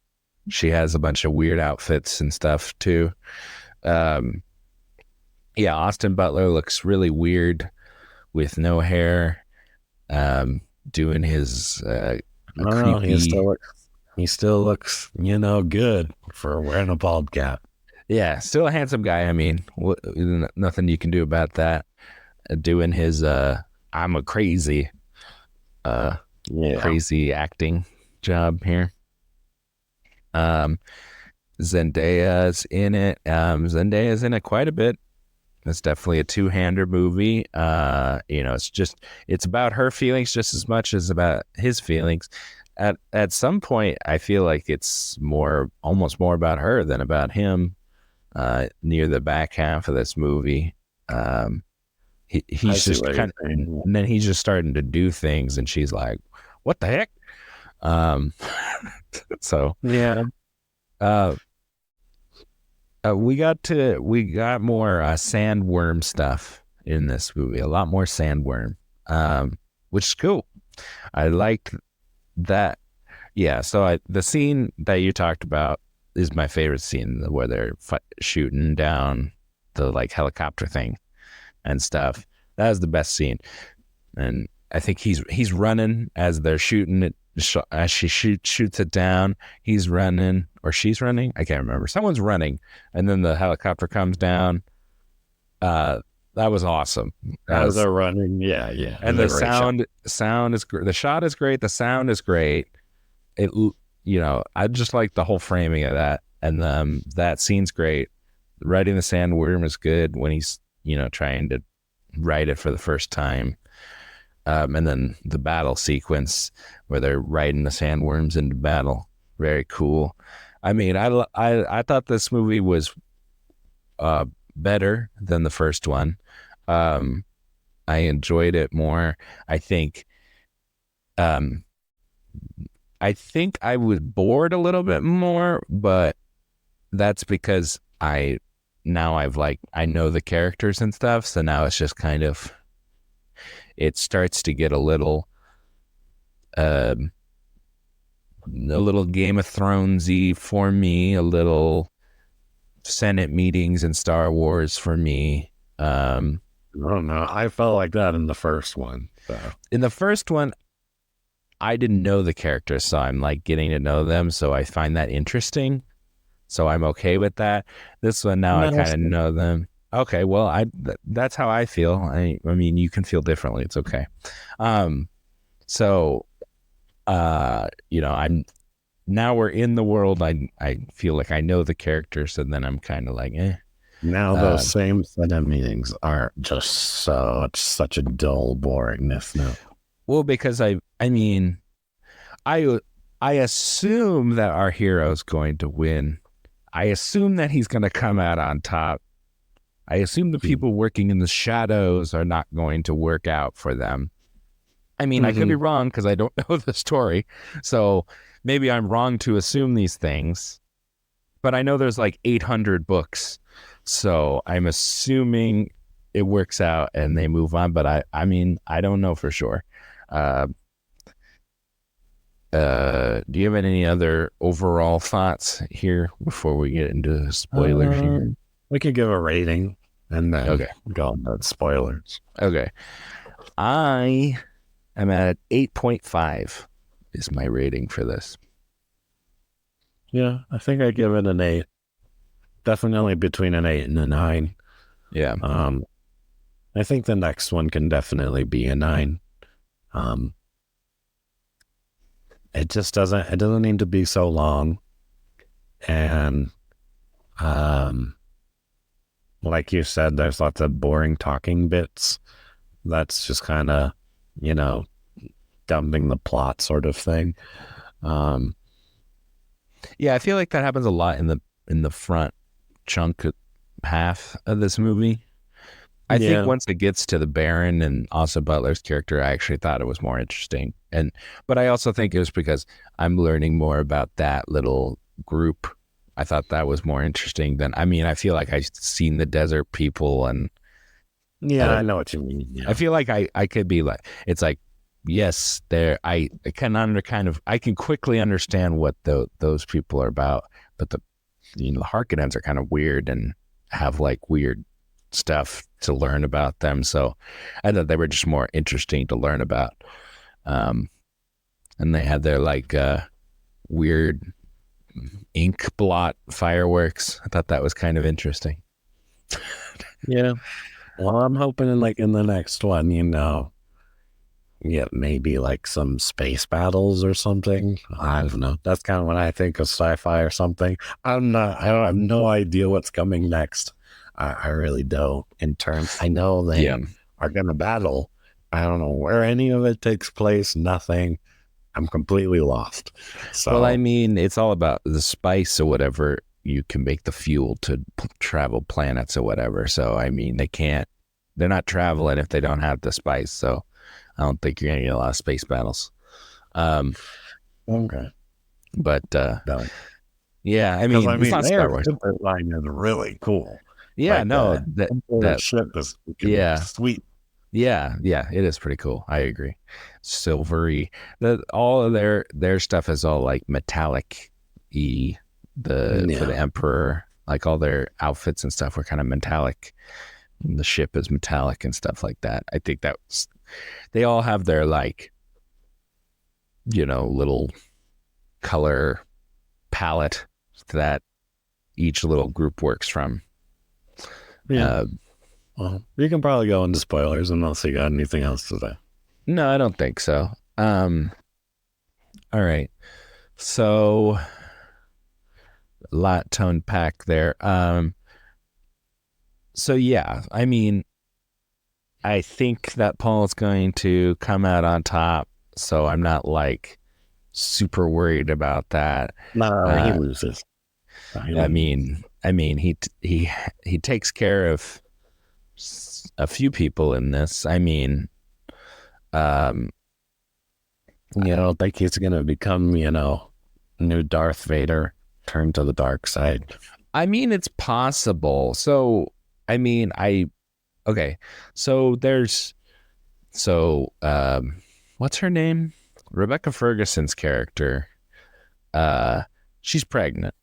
she has a bunch of weird outfits and stuff too. Austin Butler looks really weird with no hair, doing his creepy. He still looks, good for wearing a bald cap. Yeah, still a handsome guy. I mean, nothing you can do about that. Doing his I'm a crazy crazy acting job here. Zendaya's in it. Zendaya's in it quite a bit. It's definitely a two-hander movie. It's about her feelings just as much as about his feelings. At some point, I feel like it's almost more about her than about him. Near the back half of this movie, he's just kind of, and then he's just starting to do things, and she's like, "What the heck?" So yeah. We got more sandworm stuff in this movie. A lot more sandworm, which is cool. I liked that. Yeah. So the scene that you talked about is my favorite scene, where they're shooting down the like helicopter thing and stuff. That was the best scene, and I think he's running as they're shooting it. As she shoots it down, he's running, or she's running. I can't remember. Someone's running, and then the helicopter comes down. That was awesome. As they're running, yeah. And the sound is great. The shot is great. The sound is great. It, I just like the whole framing of that, and that scene's great. Riding the sandworm is good when he's trying to ride it for the first time. And then the battle sequence where they're riding the sandworms into battle, very cool. I mean, I thought this movie was better than the first one. I enjoyed it more. I think I was bored a little bit more, but that's because I know the characters and stuff, so now it's just kind of, it starts to get a little Game of Thronesy for me, a little Senate meetings and Star Wars for me. I don't know. I felt like that in the first one. So. In the first one, I didn't know the characters, so I'm like getting to know them, so I find that interesting. So I'm okay with that. This one now, I kind of know them. Okay, well, that's how I feel. I mean, you can feel differently. It's okay. So, I'm now we're in the world. I feel like I know the characters, and then I'm kind of like, eh. Now those same Senate meetings are just such a dull boringness now. Well, because I assume that our hero's going to win. I assume that he's going to come out on top. I assume the people working in the shadows are not going to work out for them. I mean, I could be wrong because I don't know the story. So maybe I'm wrong to assume these things. But I know there's like 800 books. So I'm assuming it works out and they move on. But I mean, I don't know for sure. Do you have any other overall thoughts here before we get into spoilers here? We could give a rating and then go on the spoilers. Okay. I am at 8.5 is my rating for this. Yeah, I think I give it an 8. Definitely between an 8 and a 9. Yeah. I think the next one can definitely be a 9. It just doesn't need to be so long. And like you said, there's lots of boring talking bits. That's just kind of, dumping the plot sort of thing. Yeah, I feel like that happens a lot in the front chunk half of this movie. I think once it gets to the Baron and Asa Butler's character, I actually thought it was more interesting. But I also think it was because I'm learning more about that little group. I thought that was more interesting than, I feel like I've seen the desert people and. Yeah, I know what you mean. Yeah. I feel like I could be like, it's like, yes, I can quickly understand what those people are about, but the Harkonnens are kind of weird and have like weird stuff to learn about them. So I thought they were just more interesting to learn about. And they had their like weird ink blot fireworks. I thought that was kind of interesting. Yeah. Well, I'm hoping in the next one, yeah, maybe like some space battles or something. I don't know. That's kind of when I think of sci-fi or something. I don't have no idea what's coming next. I really don't. I know Yeah. they are going to battle. I don't know where any of it takes place. Nothing. I'm completely lost. Well, I So, mean, it's all about the spice or whatever. You can make the fuel to travel planets or whatever. So, I mean, they're not traveling if they don't have the spice. So, I don't think you're going to get a lot of space battles. okay. But, No. yeah, I Because I mean, it's mean, not Star their Wars. ship line is really cool. Yeah, Like no, that ship is freaking yeah, sweet. yeah, it is pretty cool. I agree. Silvery. All of their stuff is all like metallic y for the Yeah. Emperor. Like all their outfits and stuff were kind of metallic. And the ship is metallic and stuff like that. I think they all have their like, little color palette that each little group works from. Yeah. Well, you can probably go into spoilers unless you got anything else to say. No, I don't think so. All right. So a lot tone pack there. So yeah, I mean, I think that Paul's going to come out on top. So I'm not like super worried about that. No, he loses. I mean, he takes care of a few people in this. I mean, you don't think he's gonna become, new Darth Vader, turn to the dark side? I mean, it's possible. So, I mean, okay. So what's her name? Rebecca Ferguson's character. She's pregnant.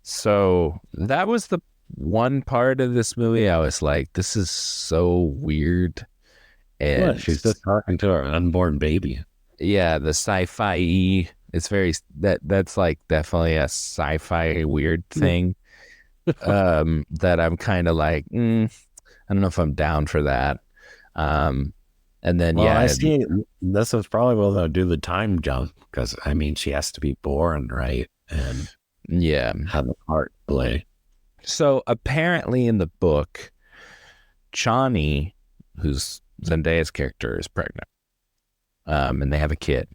So that was the one part of this movie I was like, this is so weird. And What? She's just talking to her unborn baby. Yeah, the sci-fi. It's that's like definitely a sci-fi weird thing. That I'm kind of like, I don't know if I'm down for that. And then Well, I see. This is probably where they'll do the time jump because I mean, she has to be born, right? And yeah, have a part play. So apparently in the book, Chani, who's Zendaya's character, is pregnant. And they have a kid.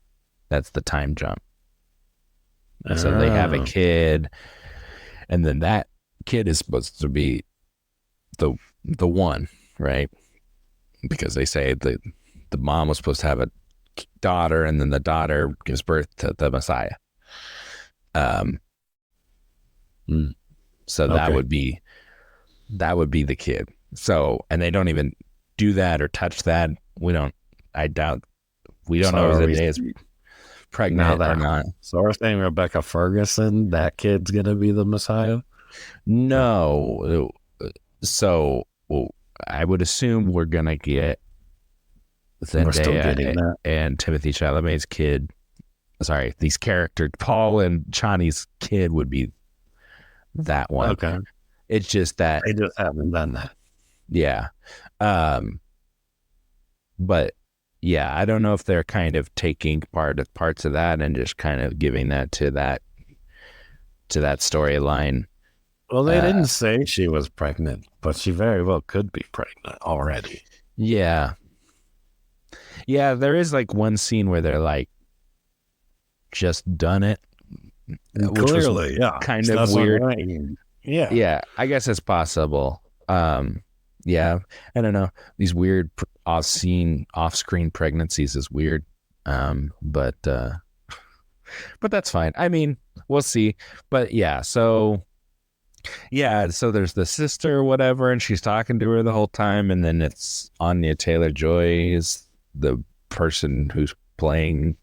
That's the time jump. So they have a kid, and then that kid is supposed to be the one, right? Because they say the mom was supposed to have a daughter, and then the daughter gives birth to the Messiah. So that would be the kid. So, and they don't even do that or touch that. I doubt. We don't know if Zendaya's pregnant or not. So we're saying Rebecca Ferguson, that kid's gonna be the Messiah? No. So I would assume we're gonna get Zendaya and Timothy Chalamet's kid. Sorry, these characters, Paul and Chani's kid, would be that one. Okay. It's just that they just haven't done that. Yeah. But yeah, I don't know if they're kind of taking parts of that and just kind of giving that to that storyline. Well, they didn't say she was pregnant, but she very well could be pregnant already. Yeah. Yeah, there is like one scene where they're like just done it. Which clearly, yeah. Kind of weird. Yeah. Yeah, I guess it's possible. Yeah, I don't know. These weird off-screen pregnancies is weird. But that's fine. I mean, we'll see. But yeah, so there's the sister or whatever, and she's talking to her the whole time, and then it's Anya Taylor-Joy is the person who's playing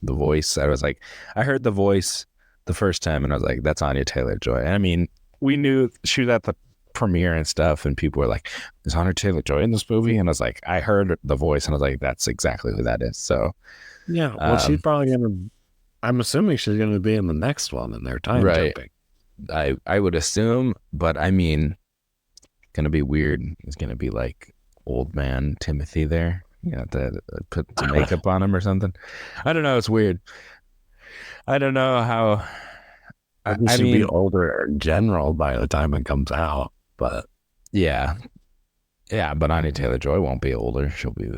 the voice. I was like, I heard the voice the first time, and I was like, that's Anya Taylor-Joy. And I mean, we knew she was at the premiere and stuff, and people were like, is Anya Taylor-Joy in this movie? And I was like, I heard the voice, and I was like, that's exactly who that is. So yeah, well, she's probably I'm assuming she's gonna be in the next one, and they're time jumping. I would assume, but I mean, gonna be weird. It's gonna be like old man Timothy there. You know, to put some makeup on him or something. I don't know. It's weird. I don't know how. He I should be mean, older in general by the time it comes out, but yeah, yeah. But Anya Taylor-Joy won't be older. She'll be.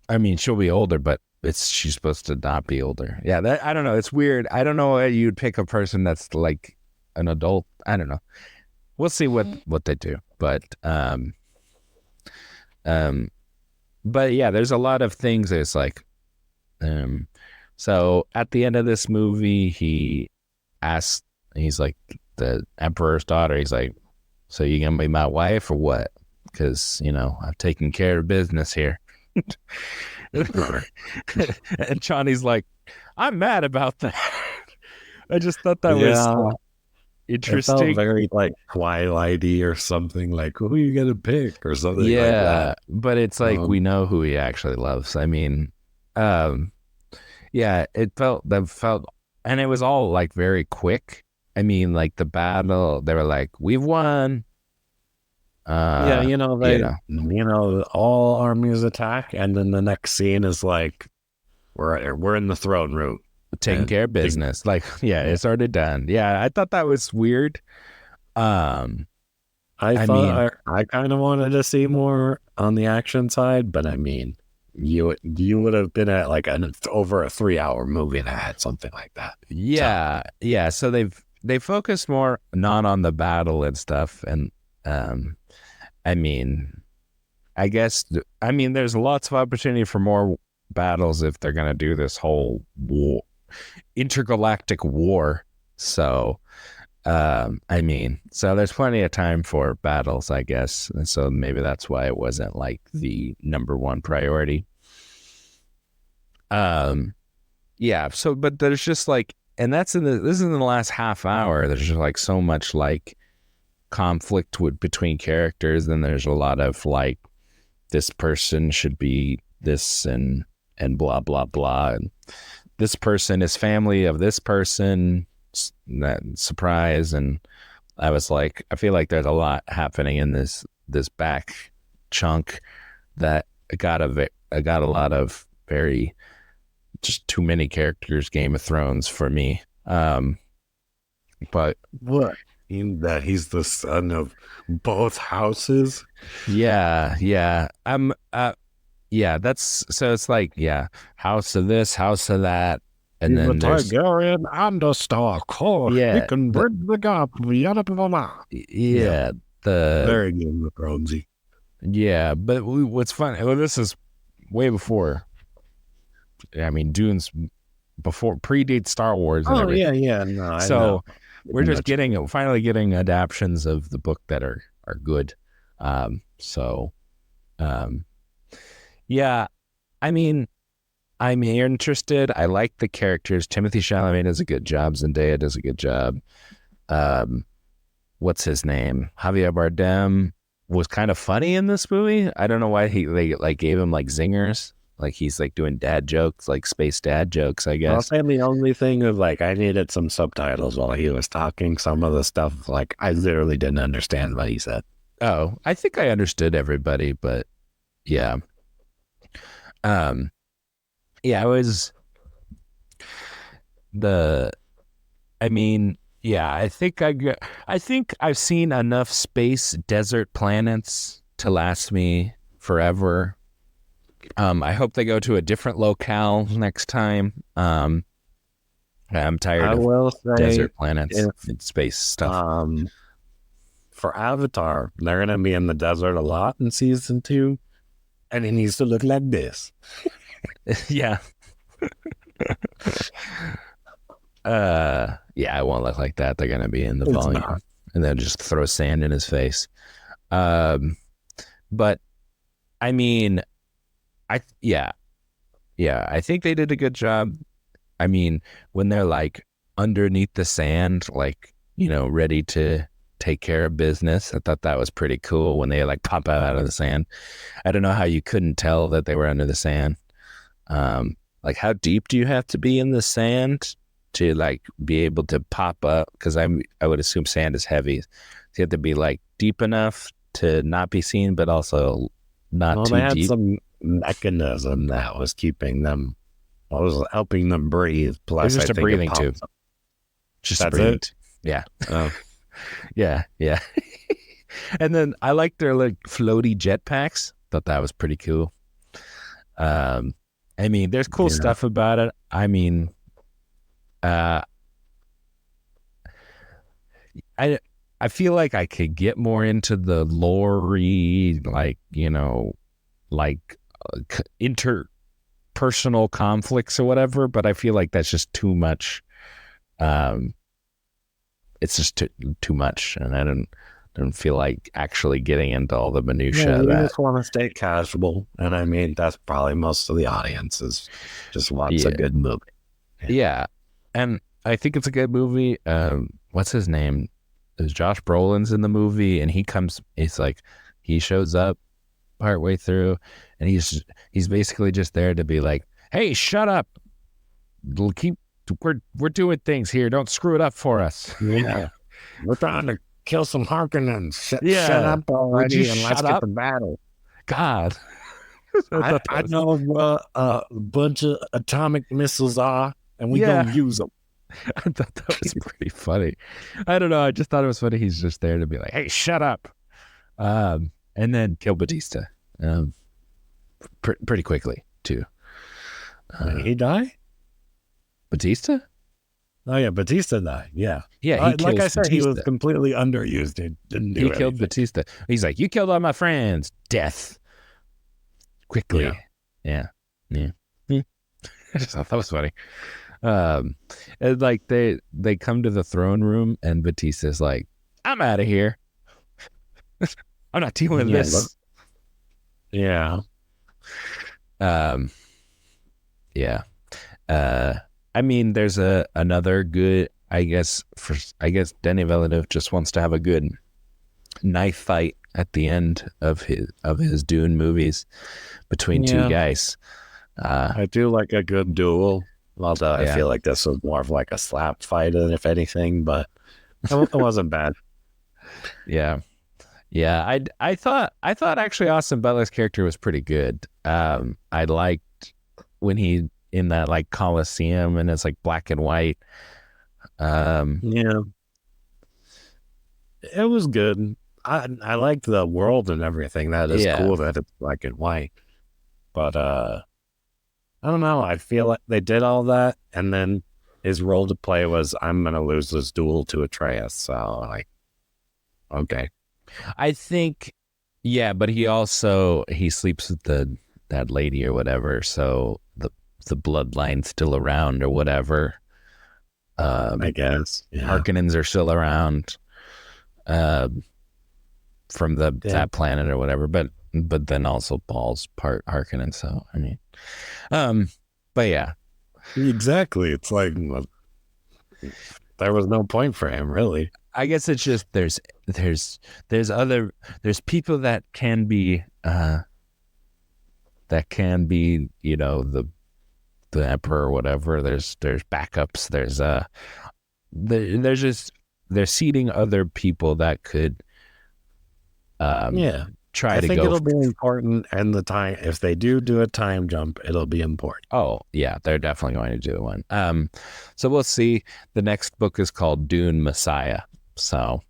I mean, she'll be older, but she's supposed to not be older. Yeah, I don't know. It's weird. I don't know why you'd pick a person that's like an adult. I don't know. We'll see what they do. Um, but yeah, there's a lot of things that's like, so at the end of this movie, he's like the emperor's daughter. He's like, so you gonna be my wife or what? Because, you know, I've taken care of business here. And Johnny's like, I'm mad about that. I just thought that was interesting. It felt very like Twilighty or something, like who are you gonna pick or something like that. But it's like we know who he actually loves. I mean, yeah, it felt and it was all like very quick. I mean, like the battle, they were like, we've won. Yeah, you know, all armies attack, and then the next scene is like we're in the throne room taking care of business. Like, yeah, it's already done. Yeah, I thought that was weird. I kind of wanted to see more on the action side, but I mean, you would have been at like over a 3-hour movie and I had something like that. Yeah, so. Yeah. So they focused more not on the battle and stuff, and I mean, I guess there's lots of opportunity for more battles if they're gonna do this whole intergalactic war. So. I mean, so there's plenty of time for battles, I guess. And so maybe that's why it wasn't like the number one priority. Yeah. So, but there's just like, and this is in the last half hour. There's just like so much like conflict between characters. And there's a lot of like, this person should be this and blah, blah, blah. And this person is family of this person. That surprise, and I was like, I feel like there's a lot happening in this back chunk that I got a lot of very just too many characters, Game of Thrones for me. But what in that he's the son of both houses? Yeah. Yeah, that's so it's like, yeah, house of this, house of that. And then the Targaryen and a Stark. Yeah, he can bridge the gap. Yeah, the very Game of Thronesy. Yeah, but what's funny? Well, this is way before. I mean, Dune's predates Star Wars. And everything. Yeah. No, so we're just finally getting adaptions of the book that are good. Yeah, I mean. I'm interested. I like the characters. Timothy Chalamet does a good job. Zendaya does a good job. What's his name? Javier Bardem was kind of funny in this movie. I don't know why they like gave him like zingers. Like he's like doing dad jokes, like space dad jokes, I guess. I'll say the only thing is like I needed some subtitles while he was talking. Some of the stuff, like I literally didn't understand what he said. Oh, I think I understood everybody, but yeah. Yeah, it was I think I've seen enough space desert planets to last me forever. I hope they go to a different locale next time. I'm tired of desert planets and space stuff. For Avatar, they're going to be in the desert a lot in season 2, and it needs to look like this. Yeah. Yeah, it won't look like that. They're gonna be in the volume, and then just throw sand in his face. But I mean, I think they did a good job. I mean, when they're like underneath the sand, like, you know, ready to take care of business, I thought that was pretty cool when they like pop out of the sand. I don't know how you couldn't tell that they were under the sand. Like how deep do you have to be in the sand to like be able to pop up? Because I would assume sand is heavy. So you have to be like deep enough to not be seen, but also not Well, too they had deep. some mechanism that was keeping them, was helping them breathe. It was Plus, I just a think it breathing tube. pops up. Just a That's breathing it. tube. Yeah. Oh, Yeah. Yeah. And then I like their like floaty jetpacks. Thought that was pretty cool. Um, I mean, there's cool yeah. stuff about it. I mean, uh, I I feel like I could get more into the lore, like like interpersonal conflicts or whatever. But I feel like that's just too much. Um, it's just too much, and I don't feel like actually getting into all the Yeah, minutia of you that. just want to stay casual. And I mean, that's probably most of the audience is just wants a Yeah, good movie. Yeah. yeah, and I think it's a good movie. What's his name? There's Josh Brolin's in the movie, and he's like, he shows up partway through, and he's basically just there to be like, hey, shut up, keep we're doing things here, don't screw it up for us. Yeah. We're trying to kill some Harkonnens. Shut Yeah, up would you already and let's shut get up? the battle. God. I I, thought that I was know where a bunch of atomic missiles are, and we yeah. gonna use them. I thought that was pretty funny. I don't know. I just thought it was funny. He's just there to be like, "Hey, shut up," and then kill Batista, pretty quickly too. Did he die? Batista? Oh yeah, Batista died. Yeah, Yeah, he like kills I said, he was Batista. completely underused. He didn't do He anything. killed Batista. He's like, "You killed all my friends. Death quickly." Yeah, Yeah, yeah. I just thought that was funny. And like they come to the throne room, and Batista's like, "I'm out of here. I'm not dealing with yeah, this." yeah. Um, yeah. I mean, there's another good. I guess Denis Villeneuve just wants to have a good knife fight at the end of his Dune movies between two guys. I do like a good duel. Although I feel like this was more of like a slap fight than if anything, but it wasn't bad. Yeah. Yeah, I thought actually Austin Butler's character was pretty good. I liked when he in that like Coliseum and it's like black and white. Yeah, it was good. I liked the world and everything. That is cool that it's black and white. But I don't know. I feel like they did all that, and then his role to play was I'm gonna lose this duel to Atreus. So like, okay. I think, yeah, but he sleeps with that lady or whatever, so the bloodline's still around or whatever. I guess Harkonnens are still around, from that planet or whatever. But then also Paul's part Harkonnen. So I mean, but yeah, exactly. It's like there was no point for him really. I guess it's just there's people that can be the emperor or whatever. There's backups. They're seeding other people that could try I to think go. it'll be important, and the time if they do a time jump, it'll be important. Oh yeah, they're definitely going to do one. So we'll see. The next book is called Dune Messiah. So,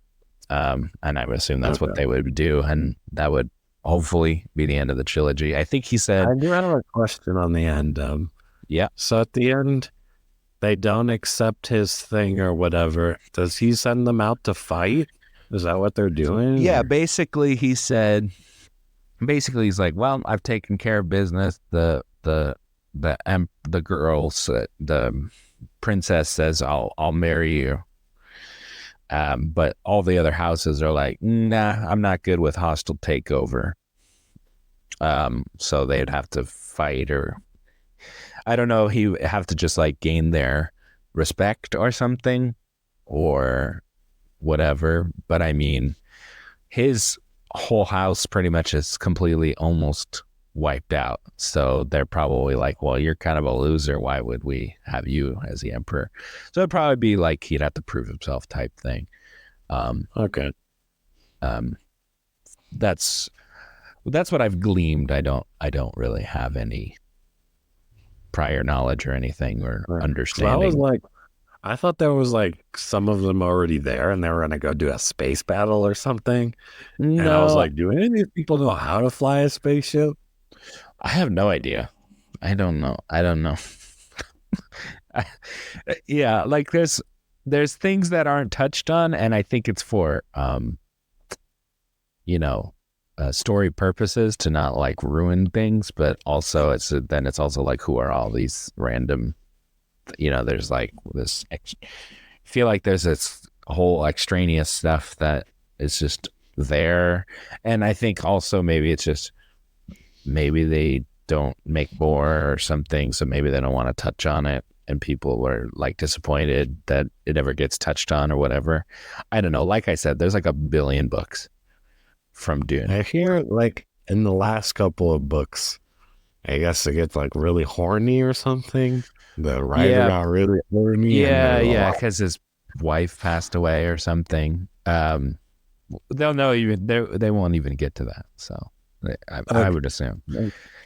and I would assume that's what they would do, and that would hopefully be the end of the trilogy. I think he said. I do have a question on the end. Yeah. So at the end, they don't accept his thing or whatever. Does he send them out to fight? Is that what they're doing? Yeah, basically he said, he's like, well, I've taken care of business. The girls, the princess says, I'll marry you. But all the other houses are like, nah, I'm not good with hostile takeover. So they'd have to fight, or I don't know, he would have to just like gain their respect or something, or whatever. But I mean, his whole house pretty much is completely almost wiped out. So they're probably like, well, you're kind of a loser. Why would we have you as the emperor? So it'd probably be like he'd have to prove himself type thing. Okay. That's That's what I've gleamed. I don't really have any prior knowledge or anything or understanding. So I was like, I thought there was like some of them already there and they were going to go do a space battle or something. No. And I was like, do any of these people know how to fly a spaceship? I have no idea. I don't know. Yeah, like there's things that aren't touched on, and I think it's for story purposes to not like ruin things, but also it's also like, who are all these random, there's like this feel like there's this whole extraneous stuff that is just there. And I think also maybe it's just, maybe they don't make more or something, so maybe they don't want to touch on it, and people were like disappointed that it ever gets touched on or whatever. I don't know. Like I said, there's like 1 billion books from Dune. I hear like in the last couple of books, I guess it gets like really horny or something. The writer got really horny. Yeah, because his wife passed away or something. They'll know even they won't even get to that. So I would assume,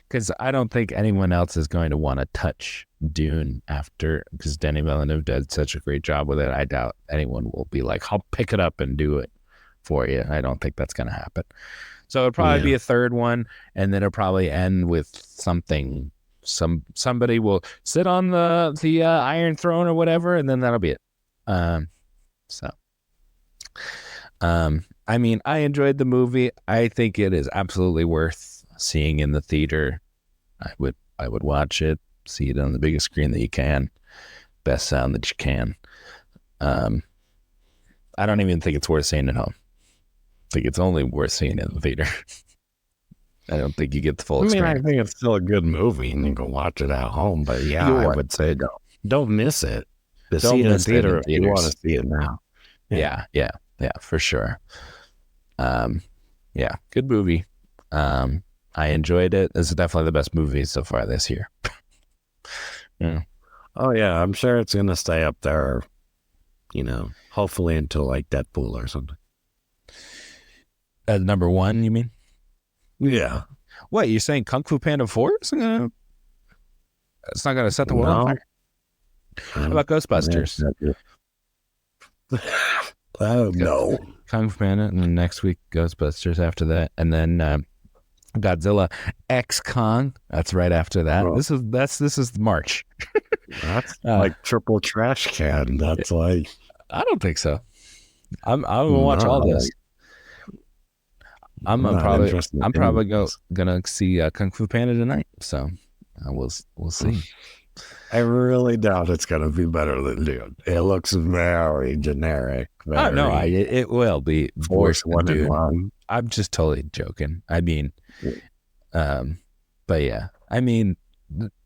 because I don't think anyone else is going to want to touch Dune after, because Denis Villeneuve did such a great job with it. I doubt anyone will be like, I'll pick it up and do it for you. I don't think that's going to happen. So it'll probably be a third one, and then it'll probably end with something. Somebody will sit on the Iron Throne or whatever, and then that'll be it. I mean, I enjoyed the movie. I think it is absolutely worth seeing in the theater. I would watch it, see it on the biggest screen that you can, best sound that you can. I don't even think it's worth seeing at home. I think it's only worth seeing in the theater. I don't think you get the full experience. I think it's still a good movie and you can watch it at home, but I would say don't miss it. See it in the theater if you want to see it now. Yeah, for sure. Good movie. I enjoyed it. This is definitely the best movie so far this year. Yeah. Oh yeah, I'm sure it's gonna stay up there, hopefully until like Deadpool or something. Number 1, you mean? Yeah. What, you're saying Kung Fu Panda 4 is gonna? It's not gonna set the world on fire. How about Ghostbusters? No. Kung Fu Panda, and then next week Ghostbusters after that, and then Godzilla X Kong. That's right after that. Oh. This is March. That's like triple trash can. That's like, I don't think so. I'm gonna watch all this. I'm probably gonna see Kung Fu Panda tonight. So we'll see. I really doubt it's gonna be better than Dune. It looks very generic. Oh no, it will be worse than Dune. I'm just totally joking. I mean, but yeah, I mean,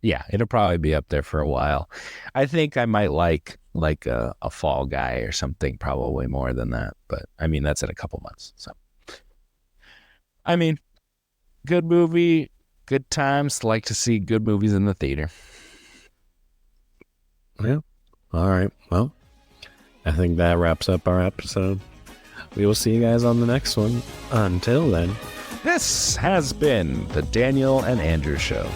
yeah, it'll probably be up there for a while. I think I might like a Fall Guy or something probably more than that. But I mean, that's in a couple months. So, I mean, good movie, good times. Like to see good movies in the theater. Yeah. All right. Well, I think that wraps up our episode. We will see you guys on the next one. Until then, this has been the Daniel and Andrew Show.